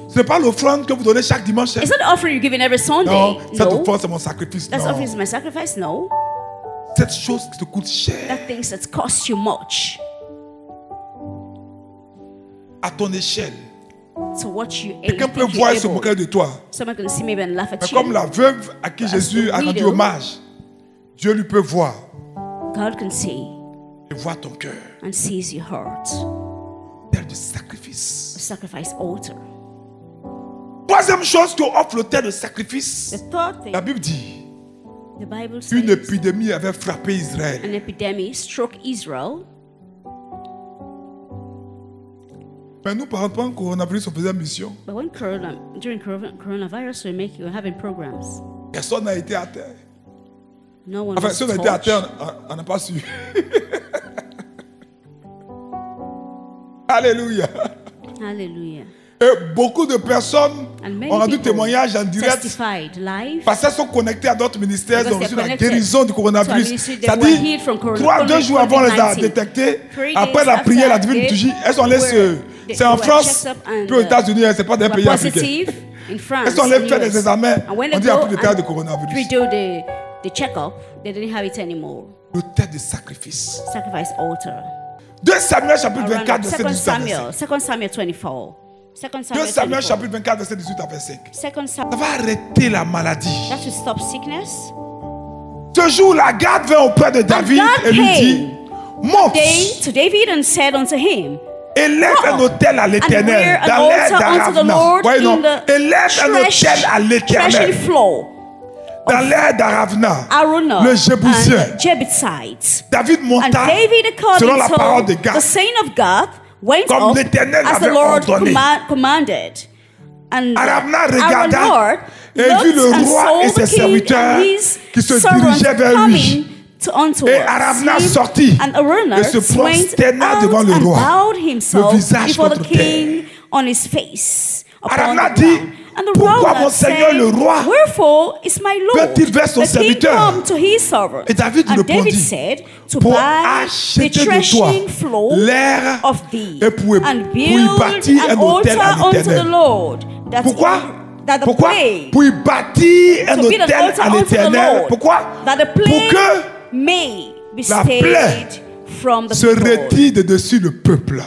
Ce n'est pas l'offrande que vous donnez chaque dimanche. It's not the offering you're giving every Sunday. Non, cette offrande c'est mon sacrifice. That offering is my sacrifice. No. Cette chose qui te coûte cher. That thing that costs you much. À ton échelle. So what you quelqu'un peut voir et se moquer de toi. Someone can see maybe and laugh at mais you. Comme la veuve à qui Jésus a rendu hommage, Dieu lui peut voir. God can see. Et voit ton cœur. And sees your heart. Tel de sacrifice. A sacrifice altar. Troisième chose qu'offre l'autel de sacrifice. La Bible dit. The Bible says, une épidémie avait frappé Israël. An epidemic struck Israel. Mais nous, par exemple, en coronavirus, on faisait mission. But when during coronavirus, we're having programs. Personne n'a été à terre. No one enfin, si on a été à terre, on n'a pas su. Alléluia. Alléluia. Et beaucoup de personnes ont rendu témoignage en direct parce qu'elles sont connectées à d'autres ministères. Ils ont reçu la guérison du coronavirus. C'est-à-dire, 2 jours avant, on les a détectés. Après la prière, la divine liturgie, elles sont allées c'est en France, puis aux États-Unis, ce n'est pas d'un pays africain. Elles sont allées faire des examens. On dit qu'il n'y a plus de cas de coronavirus. The check-up, they didn't have it anymore. L'autel de sacrifice. Sacrifice altar. 2 Samuel chapitre 24, verset 18 à 25. 2 Samuel 24. 2 Samuel chapitre 24, verset 18 à 25. Ça va arrêter la maladie. That should stop sickness. Ce jour, la garde vint auprès de David et lui dit, monte. To David and said unto him, élève un autel à l'Éternel dans l'air d'Aravna. Voyez non, élève un autel à l'Éternel dans l'air d'Aravna, le Jébusien. David monta selon la parole de Gad, comme l'Éternel avait ordonné. And Arauna our regarda Lord et vit le looked and roi saw et ses the king serviteurs and his qui se servants dirigeaient vers lui. coming unto Et Arauna sortit and Arauna et se went prosterna devant out le and roi, bowed himself le visage before the contre king on his face upon Arauna the dit, ground. And the pourquoi Arauna mon Seigneur said, le roi wherefore is my Lord peut-il vers son the king serviteur? come to his servant? Et David And David répondit, said, to pour buy the acheter de toi threshing floor l'air of thee et pour y and build bâtir an un autel à altar unto the l'Éternel. Lord. That Pourquoi? that the Pourquoi? plague Pour y bâtir un to build an autel altar à unto the l'Éternel. Lord, Pourquoi? that the Pour plague que may be la stayed plaie from the se people. retire de dessus le peuple.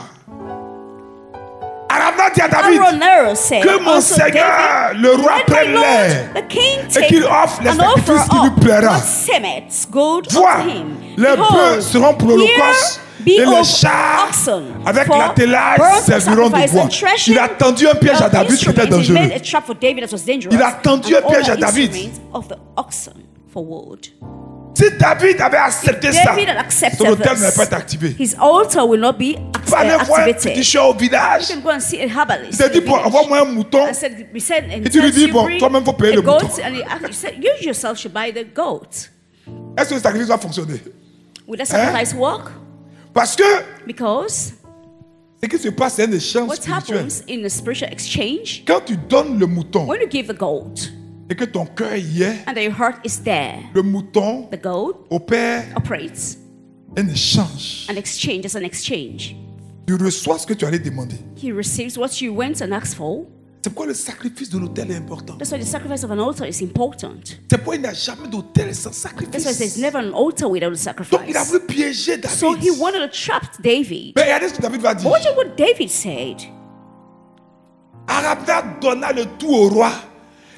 Arauna dit à David Araunah said que mon unto Seigneur, David, le roi, let my prenne Lord, l'air the king, et take qu'il offre les an offer sacrifices qui lui up plaira. what seemeth good Vois, unto him. les bœufs Behold, seront pour l'Holocauste here et be les of chars oxen avec for l'attelage burnt serviront de sacrifice bois. and threshing Il a tendu un piège à David qui était instruments. He dangereux. made a trap for David that was dangerous. Il a tendu and un piège all à the David. instruments of the oxen for wood. Si David avait accepté ça, David had accepted son autel this, n'allait pas être activé. his altar will not be Allez voir un petit activated. chat au village. You can go and see a herbalist. Il t'a dit, in the bon, village. envoie-moi un mouton. I said, we said, and Et tu lui dis, you bon, bring toi-même, faut payer a le goat, mouton. and he said, you yourself should buy the goat. Est-ce que le sacrifice va fonctionner? Will that sacrifice work? Parce que Because ce qui se passe, c'est un échange what spirituel. happens in the spiritual exchange, Quand tu donnes le mouton when you give the goat et que ton cœur y est, and your heart is there, le mouton the goat opère operates un échange. an exchange. It's an exchange. Tu reçois ce que tu allais demander. He receives what you went and asked for. C'est pourquoi le sacrifice de l'autel est important. That's why the sacrifice of an altar is important. C'est pourquoi il n'y a jamais d'autel sans That's why there's sacrifice. never an altar without a Donc il a sacrifice. voulu piéger David. So he wanted to trap David. Mais regardez ce que David va dire. But watch what David said. Arauna donna le tout au roi.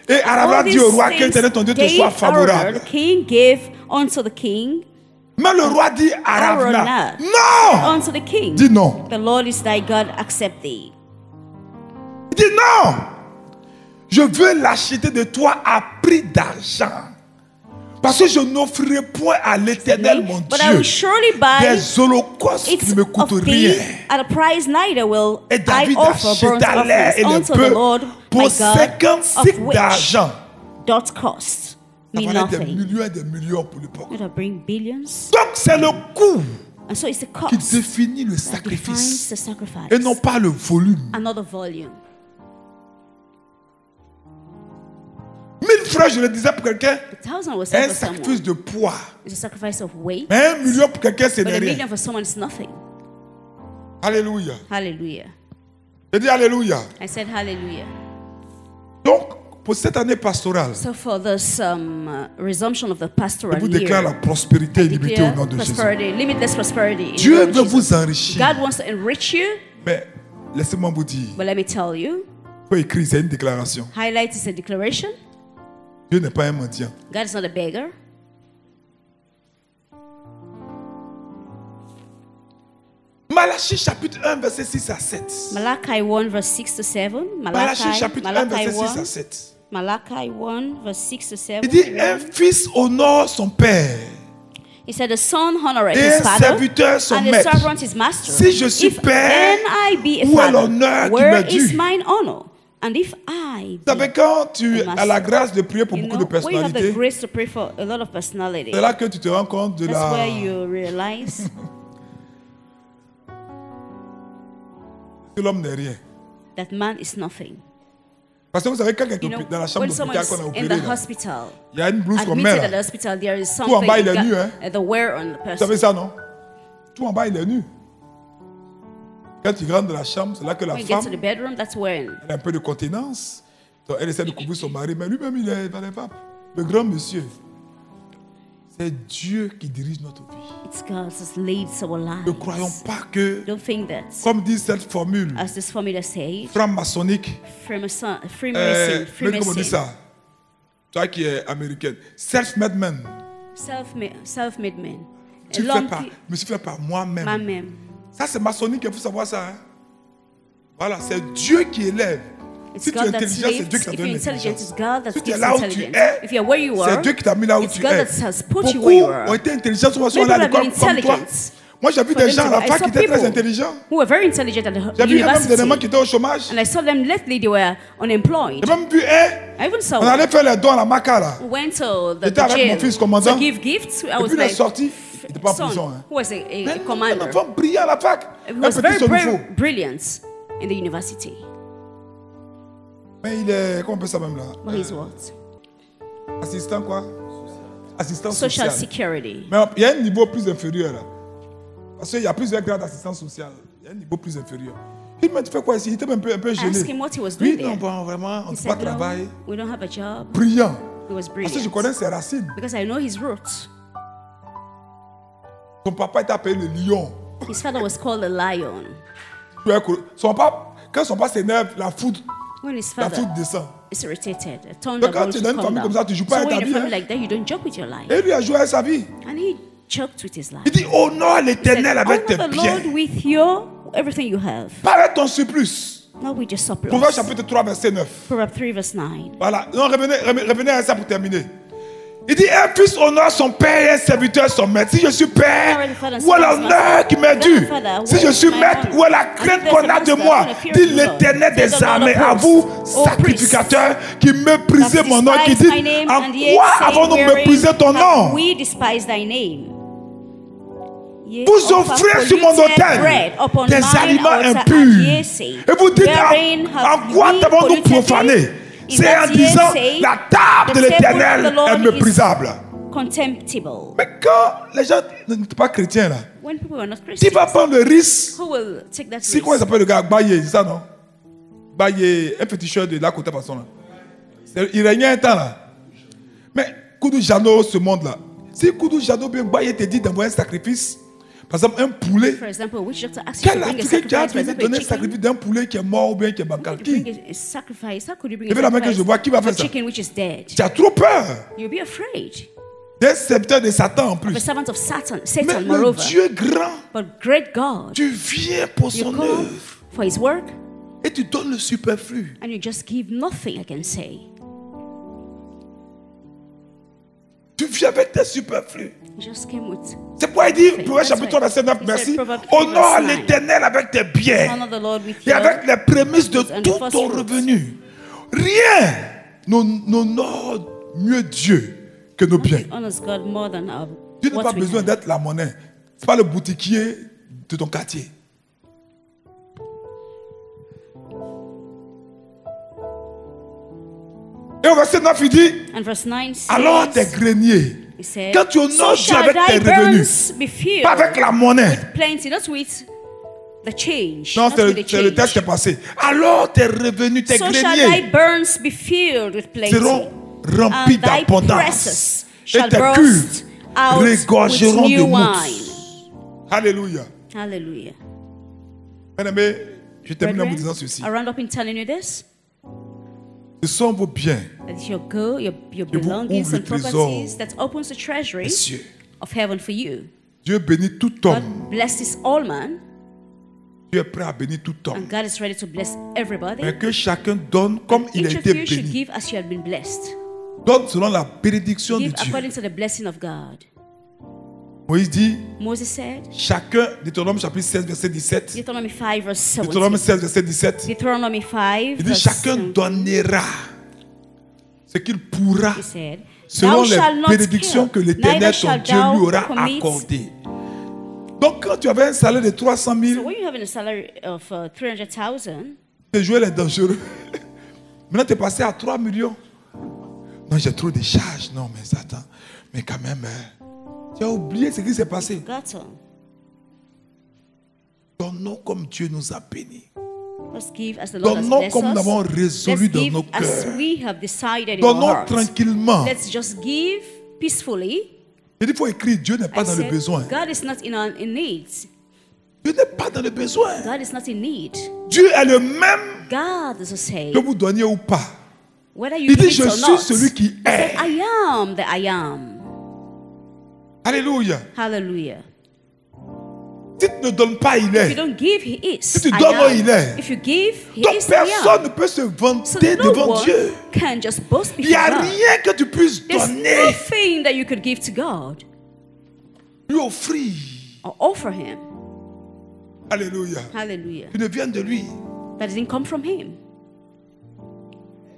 Et Arauna All dit these au roi que things l'Éternel ton Dieu te gave soit Araunah, favorable. the king gave unto the king, Mais le roi dit à Arauna, Araunah, non! unto the king. Dis non. The Lord is thy God, accept thee. Il dit non! Je veux l'acheter de toi à prix d'argent. Parce que je n'offrirai point à l'Éternel mon But I will Dieu surely buy des holocaustes qui it ne me of coûtent thee rien. at a price, neither will Et I David offer burnt acheta l'air et offerings les unto the bœufs Lord pour my God, 56 of which d'argent. doth cost Ça me valait des nothing. millions et des millions pour l'époque. It'll bring billions. Donc c'est le coût And so it's the qui cost définit le that defines sacrifice the sacrifice, et non pas le volume. another volume. 1000 francs, je le disais pour quelqu'un, 1,000 was c'est un said for sacrifice someone. de poids. It's a sacrifice of weight. Mais 1 million pour quelqu'un, ce But n'est a rien. million for someone is nothing. Alléluia. Hallelujah. Je dis Alléluia. I said hallelujah. Donc, pour cette année pastorale, So for this resumption of the je pastoral vous déclare year, la prospérité illimitée au declare nom de Jésus. prosperity, limitless prosperity. in Dieu the name veut of Jesus. vous enrichir. God wants to enrich you, Mais laissez-moi vous dire, but let me tell you, il faut écrire, c'est une déclaration. highlight is a declaration. Dieu n'est pas un mendiant. God is not a beggar. Malachie chapitre 1, verset 6 à 7. Malachi 1 verse 6 to 7. Malachie chapitre 1, verset 6 à 7. Malachi 1 verse 6 to 7. Il dit, un fils honore son père. He said, the son honoreth Et his un father, serviteur son and the maître. servant his master. Si je suis If père, then I be a où est father, l'honneur qui where m'est dû? is mine honor? And if I Vous savez, be, quand tu a as la grâce de prier pour you beaucoup know, de when you have the personnalités, grace to pray for a lot of personality, c'est là que tu te rends compte de that's where la... you realize que l'homme n'est rien. that man is nothing. Parce que vous savez, quand quelqu'un You know, dans la chambre when someone d'hôpital qu'on a is in opéré, the là, hospital, il y a une blouse qu'on met admitted at the là. hospital, there is en something bas, il est got, nu, hein. the wear on the Vous person. savez ça, non? Tout en bas, il est nu. Quand tu rentres dans la chambre, c'est là que la When you get femme to the bedroom, that's when elle a un peu de contenance. Donc, elle essaie de couvrir son mari, mais lui-même, il est pas. Le grand monsieur. C'est Dieu qui dirige notre vie. it's God that leads our Ne croyons lives. pas que, Don't think that, comme dit cette formule as this formula says, franc-maçonnique, Freemason, comment on dit ça? Toi qui es américaine, self-made man. self-made man. Je me suis fait par moi-même. Man. Ça, c'est maçonnique, il faut savoir ça. Hein? Voilà, c'est Dieu qui élève. It's Si tu es God that intelligent, c'est leads. Dieu qui t'a If donné you're intelligent, it's l'intelligence. God that Si tu es gives là où tu intelligence. es, If you're where you c'est are, Dieu qui t'a mis là où it's tu God es. that has put you Beaucoup where you are. ont été intelligents, souvent Many sont là à people have l'école been comme toi. intelligent. Moi, j'ai vu des gens à la fac qui étaient très intelligents. Who were very intelligent at the J'ai vu même des university. qui étaient au chômage. And I saw them lately, they were unemployed. J'ai même vu I even saw on allait faire les dons à la Maca là. who went to the J'étais avec mon fils gym commandant. to give gifts. I Et was puis il est like, sorti. Il n'était pas en son, prison. Hein. who was a Un commander. enfant brillant à la fac. He Un was petit very sonifo. brilliant in the university. Mais il est, comment on peut ça même là? But he's what? Assistant quoi? Assistant Social social. security. Mais il y a un niveau plus inférieur là. Parce qu'il y a plusieurs grades d'assistance sociale. Il y a un niveau plus inférieur. Il m'a dit, tu fais quoi ici? Il était un peu I gêné. asked him what he was doing Oui, non, there. bon, vraiment, on ne He peut pas said, travailler. no, we don't have a job. Brillant. He was Parce que brilliant. je connais ses racines. Because I know his roots. Son papa était appelé le lion. His father was called a lion. Son papa, quand son papa s'énerve, la foudre When his father descend. is irritated, a thunder Donc quand will tu es dans une come famille down. comme ça, tu joues pas So avec when ta you're in a vie. family Hein. like that, you don't joke with your life. Et lui a joué avec sa vie. And he joked with his life. Il dit honore He said, l'éternel avec tes honor the biens. Lord with your everything you have. Pas avec ton surplus. Not with your surplus. Proverbe chapitre 3, verset 9. Proverbs 3 verse 9. Voilà. Non, revenez à ça pour terminer. Il dit, un fils honore son père et un serviteur son maître. Si je suis père, où est l'honneur qui m'est dû? Si je suis maître, où est la crainte qu'on a de moi? Dit l'Éternel des armées à vous, sacrificateurs, qui méprisez mon nom, qui dit, en quoi avons-nous méprisé ton nom? We despise thy name. Vous offrez sur mon autel des aliments impurs. Et vous dites, en quoi t'avons-nous profané? C'est en disant, la table de l'Éternel est méprisable. Contemptible. Mais quand les gens ne sont pas chrétiens là, When people are not tu Christians, vas prendre le risque. who will take that C'est quoi il risk? s'appelle le gars? Baye, c'est ça non? Baye, un féticheur de la côté passant là. Il régnait un temps là. Mais Koudou Jano, ce monde là. Si Koudou Jano bien Baye te dit d'envoyer un sacrifice, par exemple un poulet, For example, which doctor asked you quel to bring a Africain qui a sacrifice? For besoin de example, a donner un chicken. sacrifice d'un poulet qui est mort ou bien qui est bancal? You bring Qui? a sacrifice. How could you bring Levez a la main que je sacrifice vois. Qui va of faire a ça? chicken which is dead? Tu as trop peur. You'll be afraid. Des serviteurs de Satan en The plus. servant of Satan, Mais le moreover. Dieu grand, But great God, tu viens pour you son come œuvre for his work et tu donnes le superflu. and you just give nothing, I can say. Tu viens avec tes superflus. You just came with. C'est pourquoi il dit, Nothing. Proverbe That's chapitre 3, right. verset 9, He said, merci. Proverbs 3, Honore verse 9. l'Éternel avec tes biens Honor the Lord with et your avec les prémices de and tout the first ton fruits. revenu. Rien n'honore mieux Dieu que nos biens. honors God more than our Dieu n'a what pas we besoin have. d'être la monnaie. Ce n'est pas le boutiquier de ton quartier. Et au verset 9, il dit, And verse 9 says, alors tes greniers, he said, quand tu honores so Dieu shall avec tes thy revenus, barns be filled pas avec la monnaie. plenty, not with the change. Non, not c'est with le the texte qui change. est passé. Alors tes revenus, tes So shall thy greniers barns be filled with plenty, seront remplis and thy d'abondance. presses Et shall tes burst cuves out with regorgeront new de wine. mousse. Alléluia. Hallelujah. Bien-aimés, je termine en vous Brethren, disant ceci. I round up in telling you this. Ce sont vos biens, That is your go, your vous belongings ouvre le and properties trésor that opens the treasury des cieux. of heaven for you. Dieu bénit tout homme. God blesses all man, Dieu est prêt à bénir tout homme. and God is ready to bless everybody. Mais que chacun donne comme il a Each été of you should béni. give as you have been blessed. Donne selon la bénédiction de Give Dieu. according to the blessing of God. Moïse dit, Moses said, chacun, Deutéronome chapitre 16, verset 17. Deuteronomy 5 verse Deutéronome 17. 16, verset 17. Deuteronomy 5 Il dit, verse chacun 17. donnera ce qu'il pourra He said, selon thou shalt les not bénédictions kill, que l'Éternel neither ton shalt Dieu thou lui aura commit. accordé. Donc quand tu avais un salaire de 300 So 000, when you have a salary of 300,000, tes joueurs les dangereux. Maintenant tu es passé à 3 millions. Non, j'ai trop de charges. Non, mais attends. Mais quand même, tu as oublié ce qui s'est passé. gotten. Donnons comme Dieu nous a bénis. Let's give as the Lord has Donnons blessed comme nous l'avons us. résolu Let's dans give nos as cœurs. we have decided in our Donnons hearts. tranquillement. Let's just give peacefully. Il dit, il faut écrire, Dieu n'est pas I dans le said, besoin. God is not in needs. Dieu n'est pas dans le besoin. God is not in need. Dieu est le même God is the same. que vous donniez ou pas. Whether you Il dit, give je it or suis not. celui qui He said, est. I am the I am. Alléluia. Hallelujah. Si tu ne donnes pas, il If you est. don't give, He is. Si tu I donnes, am. il est. If you give, He Donc is the personne I ne am. peut se So vanter no devant one Dieu. can just boast Il n'y before a God. rien que tu puisses There's donner, nothing that you could give to God. lui offrir. or offer him. Alléluia. Hallelujah. Qui ne viennent de lui. That didn't come from him.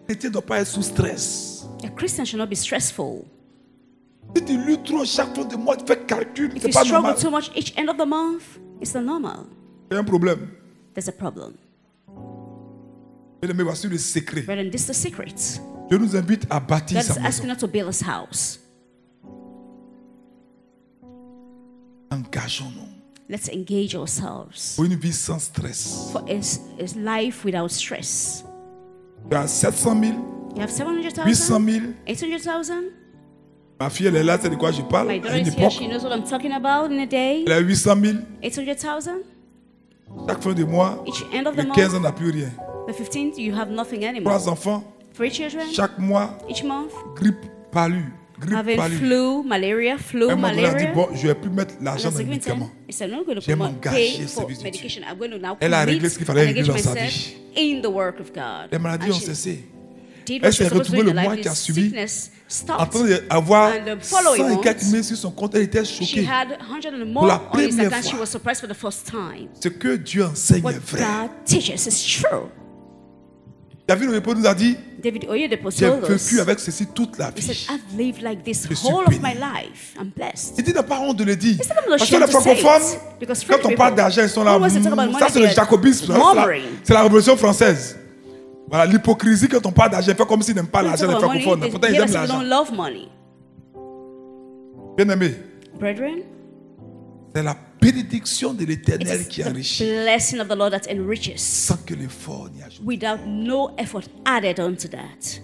Le chrétien ne doit pas être sous stress. A Christian should not be stressful. Si tu luttes trop chaque fin de mois, tu fais calcul, If c'est you pas struggle normal. too much each end of the month, it's not normal. Il y a un problème. There's a problem. Bien-aimé, voici le secret. Brethren, this is the secret. Dieu nous invite à bâtir God sa is maison. asking us to build his house. Engageons-nous Let's engage ourselves pour une vie sans stress. for his life without stress. Tu as 700 000, You have 800 700,000, 000. 800,000. Ma fille, elle est là, c'est de quoi je parle. My À daughter une is here. époque, She knows what I'm talking about in a day. elle a 800 000. 800,000. Chaque fin de mois, Each end of the le 15 month. ans n'a plus rien. The 15th, you have nothing anymore. 3 enfants, 3 children. chaque mois, Each month. grippe, palu. Grippe, Having palu. flu, malaria, flu, Un moment donné, elle a dit, malaria. bon, je ne vais plus mettre And l'argent as dans a les médicaments. he said, I'm not going to Je vais m'engager pay au for service de Dieu. medication. I'm going to now Elle a réglé commit ce qu'il fallait and régler engage dans sa myself vie. in the work of God. Les maladies And ont she cessé. did Elle what she s'est was supposed to do retrouvée in le her mois life. qui a This suivi sickness en train stopped. d'avoir And the following 100 et quelques month, mille sur son compte. Elle était She choquée. had 100 and Pour la more on his première account. She fois. was surprised for the first time. Ce que Dieu enseigne What est vrai. God teaches is true. David Oyedepo nous a dit, David Oyedepo j'ai told us, vécu avec ceci toute la he said, vie. I've lived like this Je suis whole of my béni. life. I'm blessed. Il dit, n'a pas honte de le dire. He said, I'm not Parce que les ashamed to say francophones, it. Because quand French on parle people, d'argent, ils sont là. always they talk about money, Ça, c'est le they're jacobisme. Ça, murmuring. c'est la révolution française. Voilà, l'hypocrisie, quand on parle d'argent, fait comme s'ils n'aiment pas When they l'argent, talk les about money, francophones. they Pourtant, ils behave aiment as if they don't l'argent. love money. Bien aimé, Brethren, c'est la bénédiction de it l'Éternel is qui the enrichit, blessing of the Lord that enriches sans que l'effort n'y ajoute. without no effort added onto that.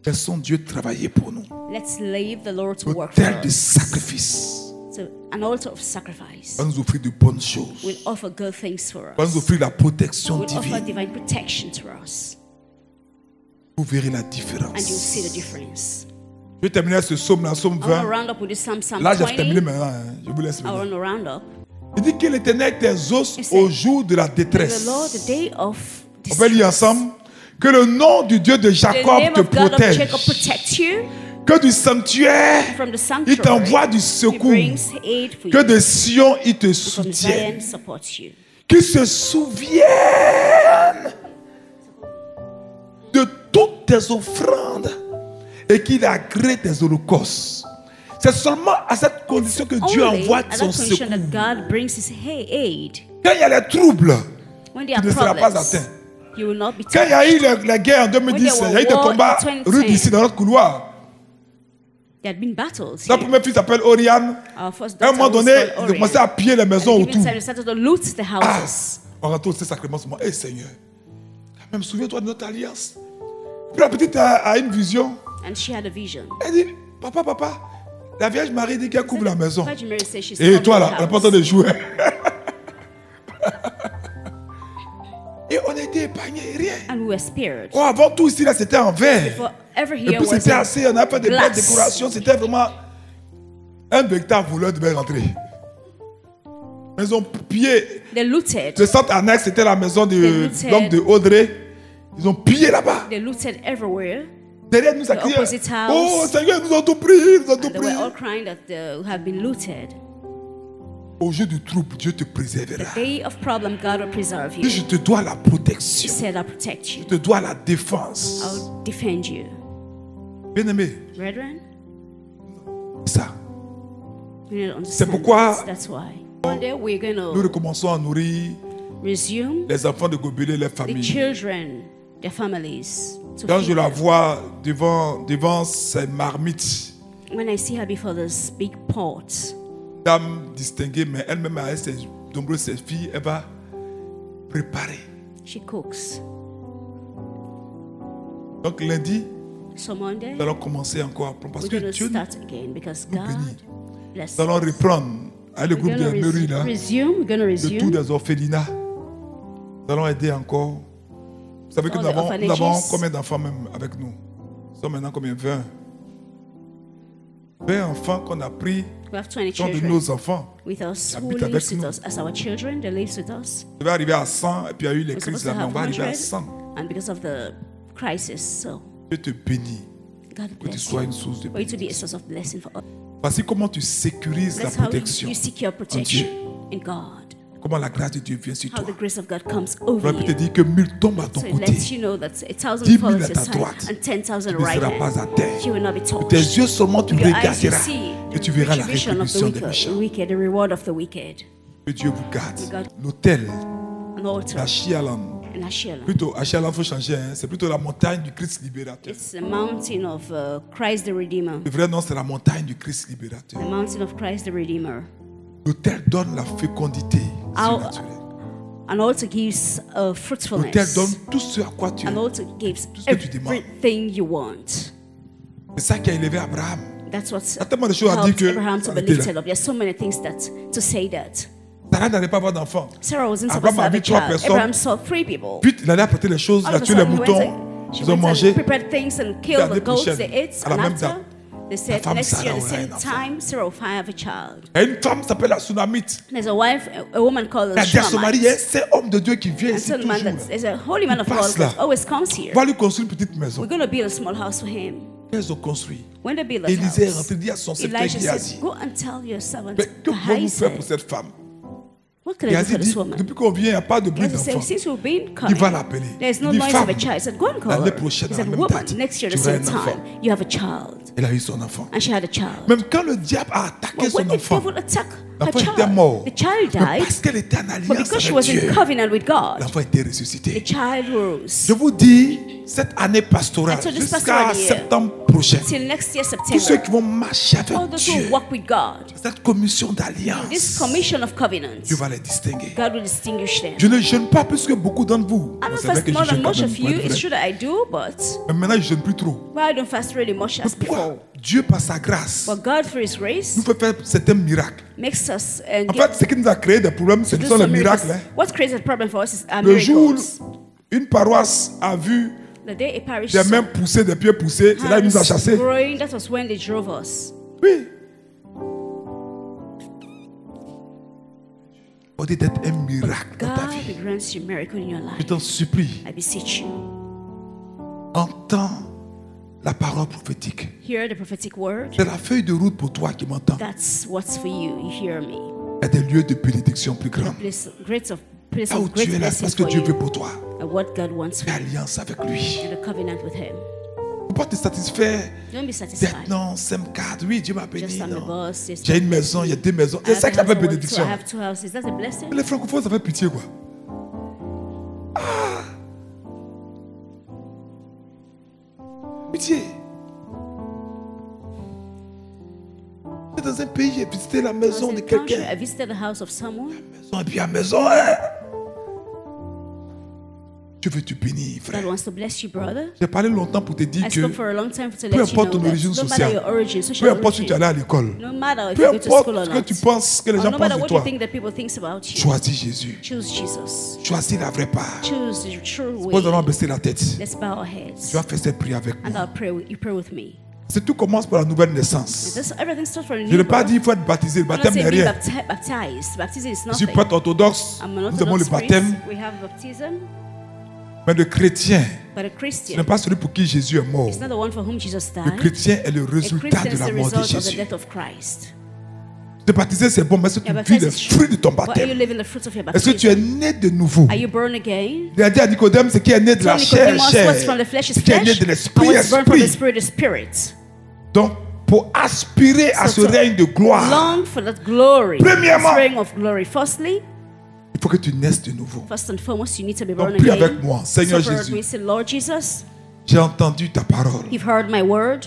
Laissons Dieu travailler pour nous. Let's leave the Lord to work for Autel de us. sacrifice. So an altar of sacrifice Va nous offrir de bonnes choses. will offer good things for Va nous us. offrir la protection Will offer divine. divine protection to us. Vous verrez la And you'll différence. see the difference. Je vais terminer ce psaume là, psaume I want to 20. round up with this Psalm Là, j'ai 20. terminé maintenant. Hein. Je vous laisse I want venir. to round up. Il dit que l'Éternel t'exauce He said, au jour de la The détresse. Lord, the day of On va lire ensemble. Que le nom du Dieu de the Jacob name te of God of protège. Jacob protect you Que du sanctuaire, from the il sanctuary. t'envoie du He secours. brings aid for Que you. de Sion, il te From soutienne. Zion supports you. Qu'il se souvienne de toutes tes offrandes et qu'il agrée tes holocaustes. C'est seulement à cette condition que Dieu Only envoie at son that condition secours. that God brings his aid. Quand il y a les troubles, When there tu are ne seras pas problems, atteint. you will not be Quand il y a eu touched. la guerre en 2010, il y a eu des combats rudes ici dans notre couloir. There had been battles La here. première fille s'appelle Oriane. Our first À un daughter moment was donné, called ils ont Orion. commencé à piller les maisons And autour. given time, they started to loot the houses. On rentre aussi sacrément sur moi. Eh Seigneur, quand même, souviens-toi de notre alliance. Puis la petite a une vision. And she had a vision. Elle dit, papa, la Vierge Marie dit qu'elle couvre la maison. Virgin Mary says she's Et covering toi là, the elle n'a pas house. le temps de jouer. Et on a été épargnés, rien. And we were spared. Oh, avant tout ici, là, c'était en verre. For every Et here puis was c'était in assez, on a fait des belles glass. décorations. C'était vraiment un véritable voleur devait rentrer. Ils ont pillé. They looted. Le centre annexe, c'était la maison They de looted. l'homme de Audrey. Ils ont pillé là-bas. They looted everywhere. Derrière nous, ça The criait. opposite house. Oh Seigneur, ils nous ont tout pris, ils nous ont tout And they pris. were all crying that they have been looted. Au jour du trouble, Dieu te préservera. Day of problem, God will preserve Dis, je you. te dois la He protection. said, I'll protect you. Je te dois la défense. I'll defend you. Bien-aimé, Brethren, ça. you need to understand C'est pourquoi this. That's why. One day we're going Nous to recommençons à nourrir resume les enfants de Gobelé, les the familles. children, their families. To Quand feed je la them. vois devant ces marmites, When I see her before this big pot, dame distinguée, mais elle-même avec ses nombreuses filles, elle va préparer. she cooks. Donc lundi, So Monday, nous allons commencer encore. Parce we're que going to Dieu start again because nous God bénit. bless Nous allons us. reprendre avec le We're groupe de going Meru to là, resume. We're going to de tous resume. les orphelinats. Nous allons aider encore. Vous savez que All nous the avons orphanages. combien d'enfants même avec nous? Nous sommes maintenant combien? 20. 20 enfants qu'on a pris We have 20 sont de children nos enfants. with us who habitent lives avec with nous. us as our children. They live with us. On devait arriver à 100 et puis il y a eu les We're crises supposed to là, mais on have va arriver à 100, 100. and because of the crisis, so Dieu te bénit. God Que tu bless sois you. une source de For you to be a bénédiction. source of blessing for us. Voici comment tu sécurises la That's how protection you secure en Dieu. protection in God. Comment la grâce de Dieu vient sur How toi. the grace of God comes On over va te you. dire que 1000 tombent à ton So it côté. lets you know that 1,000 10 fall 000 at à your ta side droite. and 10,000 Tu ne right seras pas hand. à terre. You will not be touched. Tes yeux seulement tu With your eyes you regarderas see et tu verras la retribution of the rétribution des méchants. wicked, the reward of the wicked. Que Dieu vous garde. God. L'autel, An altar la Chialan. in Ashiela. Plutôt, Achialan, il faut changer. Hein. C'est plutôt la montagne du Christ libérateur. It's the mountain of Christ the Redeemer. Le vrai nom, c'est la montagne du Christ libérateur. The mountain of Christ the Redeemer. L'autel donne la fécondité surnaturelle. An altar gives L'autel fruitfulness. donne tout ce à quoi tu An es. altar gives Tout ce que tu demandes. everything you want. C'est ça qui a élevé Abraham. That's what Il y a tellement de choses à dire helped que Abraham to be arrêtez là. lifted up. There's so many things to say that. Sarah n'allait pas avoir d'enfant. Sarah wasn't Abraham supposed to a have vu a 3 child. personnes. Abraham saw 3 people. Puis il allait apporter les choses, il All a of a tué les sudden, moutons, she ils ont went mangé. and prepared things and killed L'année the goats, prochaine, they ate, à la and même after, date, they said femme next Sarah year, the aura same un enfant. time, Sarah will have a child. Et une femme s'appelle la Tsunamite. There's a wife, a woman called Elle a dit à son mari, Shunammite. c'est homme de Dieu qui vient And ici so the man toujours. there's a holy man of God passe là. that always comes here. On va lui construire une petite maison. We're going to build a small house for him. Elles ont construit. When they build a Élisée est house, rentré, dit à son serviteur Elijah Géasi, said, go and tell your servant mais que pouvons-nous faire pour Gehazi, cette femme? what can I do Géasi for dit, this woman? depuis qu'on vient, il n'y a pas de bruit Gehazi said, d'enfant. since we've been Il coming, va l'appeler. there's no Il dit, noise of a femme, child. He said, go and call l'année her. prochaine, He à said, la même woman, date, next year, the tu auras same un enfant. time, you have a child. Elle a eu son enfant. And she had a child. Même quand le diable a attaqué But son when the enfant, devil attacked her l'enfant était child, mort. the child Mais died, parce qu'elle était en but alliance because she avec was Dieu, in covenant with God, l'enfant était the ressuscité. child rose. Je vous dis, cette année pastorale, And so this jusqu'à pastoral year, septembre prochain, Till next year, tous ceux September, qui vont marcher all avec those Dieu, who walk with God, cette commission this d'alliance, commission of covenant, Dieu va les distinguer. God will distinguish them. Je ne jeûne pas plus que beaucoup d'entre vous. I don't C'est vrai fast que je more than jeûne quand most même of pour you. être It's vrai. true that I do, but Mais maintenant, je ne jeûne plus trop. I don't fast really much as Pourquoi? before. Dieu, par sa grâce, But God, for His grace, nous peut faire certains miracles. makes us En fait, ce qui nous a créé des problèmes, ce do sont les some miracles. miracles. Hein. What creates a problem for us is our Le jour où miracles. une paroisse a vu The day a parish des saw mains poussées, des pieds poussés, c'est là qu'il nous a hands chassés. growing, that was when they drove us. Oui. On dit d'être un miracle dans ta God vie. grants you a miracle in your Je life. t'en supplie, I beseech you. entends la parole prophétique. Hear the prophetic word. C'est la feuille de route pour toi qui m'entends. That's what's for you. You hear me. Il y a des lieux de bénédiction plus grands. Place Là où of great tu es là, blessings parce que for Dieu veut you. pour toi. And what God wants for Fais you. alliance avec lui. And a covenant with Him. Ne pas te satisfaire Don't be d'être satisfied. non, SEM4. Oui, Dieu m'a béni. Just I'm the Non. boss. Yes, J'ai une maison, il y a 2 maisons. I C'est have ça a qui s'appelle house, I want bénédiction. to have 2 houses. That's a blessing. Les francophones, ça fait pitié quoi. Ah! Pitié. Tu es dans un pays, j'ai visité la I was maison in de a country, quelqu'un. I visited the house of someone. Et puis à la maison, hein. Dieu veut te bénir, God frère. wants to bless you, brother. J'ai parlé longtemps pour te dire I que spoke for a long time to peu let you importe know ton that origine no matter sociale, your origin, peu social importe si tu es allé origin, à l'école, no matter if peu you go to importe school or ce que not, tu penses que les or gens no pensent matter de what you toi, think that people think about you, choisis Jésus. choose Jesus. Choisis la vraie part. Choose the true Nous allons way. baisser la tête. Let's bow our heads. Tu vas faire cette prière avec And moi. you pray with me. C'est tout commence par la nouvelle naissance. Everything starts from a Je new n'ai pas birth. dit qu'il faut être baptisé. Le I'm not baptême n'est saying being rien. baptized. Baptism is Je suis nothing. prêtre orthodoxe. I'm an Nous avons le Orthodox baptême. priest. We have baptism, Mais le chrétien, but a ce n'est Christian pas celui pour qui Jésus est mort. is not the one for whom Jesus Le died. chrétien est le A résultat Christian de is la the mort de result of the Jésus. death of Christ. Te baptiser, c'est bon, mais est-ce que tu Yeah, vis les baptized is fruits de ton But are you baptême? living the fruits of your Est-ce que tu es baptism? né de nouveau? Are you born again? Il a dit à Nicodème, ce qui est né de la So chair, Nicodemus, chair. what's from the flesh Ce is qui est né flesh, de and l'esprit, what's born from the esprit. spirit is spirit. Donc, pour aspirer à ce So to règne de gloire, long for that glory, Premièrement, this reign of glory. Firstly, il faut que tu naisses de nouveau. first and foremost, you need to be born Donc, prie again. avec moi. Seigneur So for Jésus, we say, Lord Jesus, j'ai entendu ta parole. you've heard my word,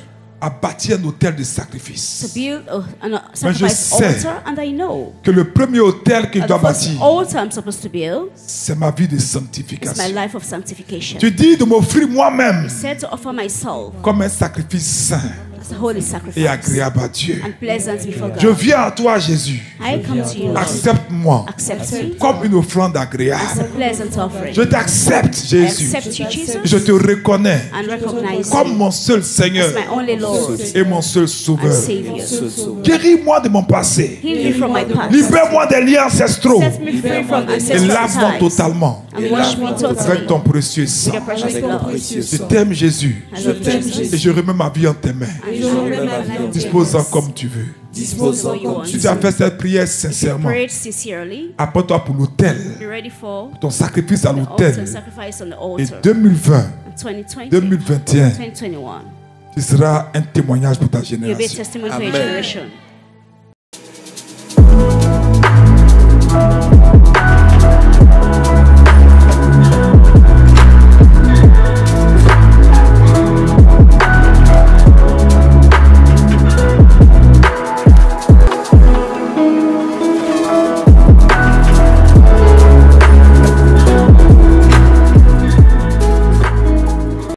À bâtir un autel de to sacrifice. build a sacrifice sais altar, and I know Que le premier autel que je that dois the first bâtir, altar I'm supposed to build c'est ma vie de is my sanctification. life of sanctification. Tu dis de m'offrir moi-même Said to offer myself comme un sacrifice saint as a holy et sacrifice agréable à Dieu. and pleasant before Je God. viens à toi, Jésus. I come to you, Lord. Accepte-moi Accept me comme une offrande as a agréable. pleasant offering. Je t'accepte, I Jésus. accept you, Jesus, Je te reconnais and recognize comme you mon seul Seigneur as my only Lord et mon seul and Sauveur. Savior. Guéris-moi de mon passé. Heal me from my past. Libère-moi des liens ancestraux Set me free from et ancestral lave-moi ties. totalement And wash me avec totally ton précieux with sang. your precious blood. Je t'aime, Jésus, I love Jesus. et je remets ma vie en tes mains. And you remember my life. Dispose-en comme tu veux. disposant comme Si tu as fait cette prière If you sincèrement, prayed sincerely, apporte-toi pour l'autel, be ready for ton sacrifice à the altar, l'autel. sacrifice on the Et altar. 2020, In 2020, 2021, 2021, tu seras un témoignage pour ta you'll be a génération. testimony for your Amen. generation.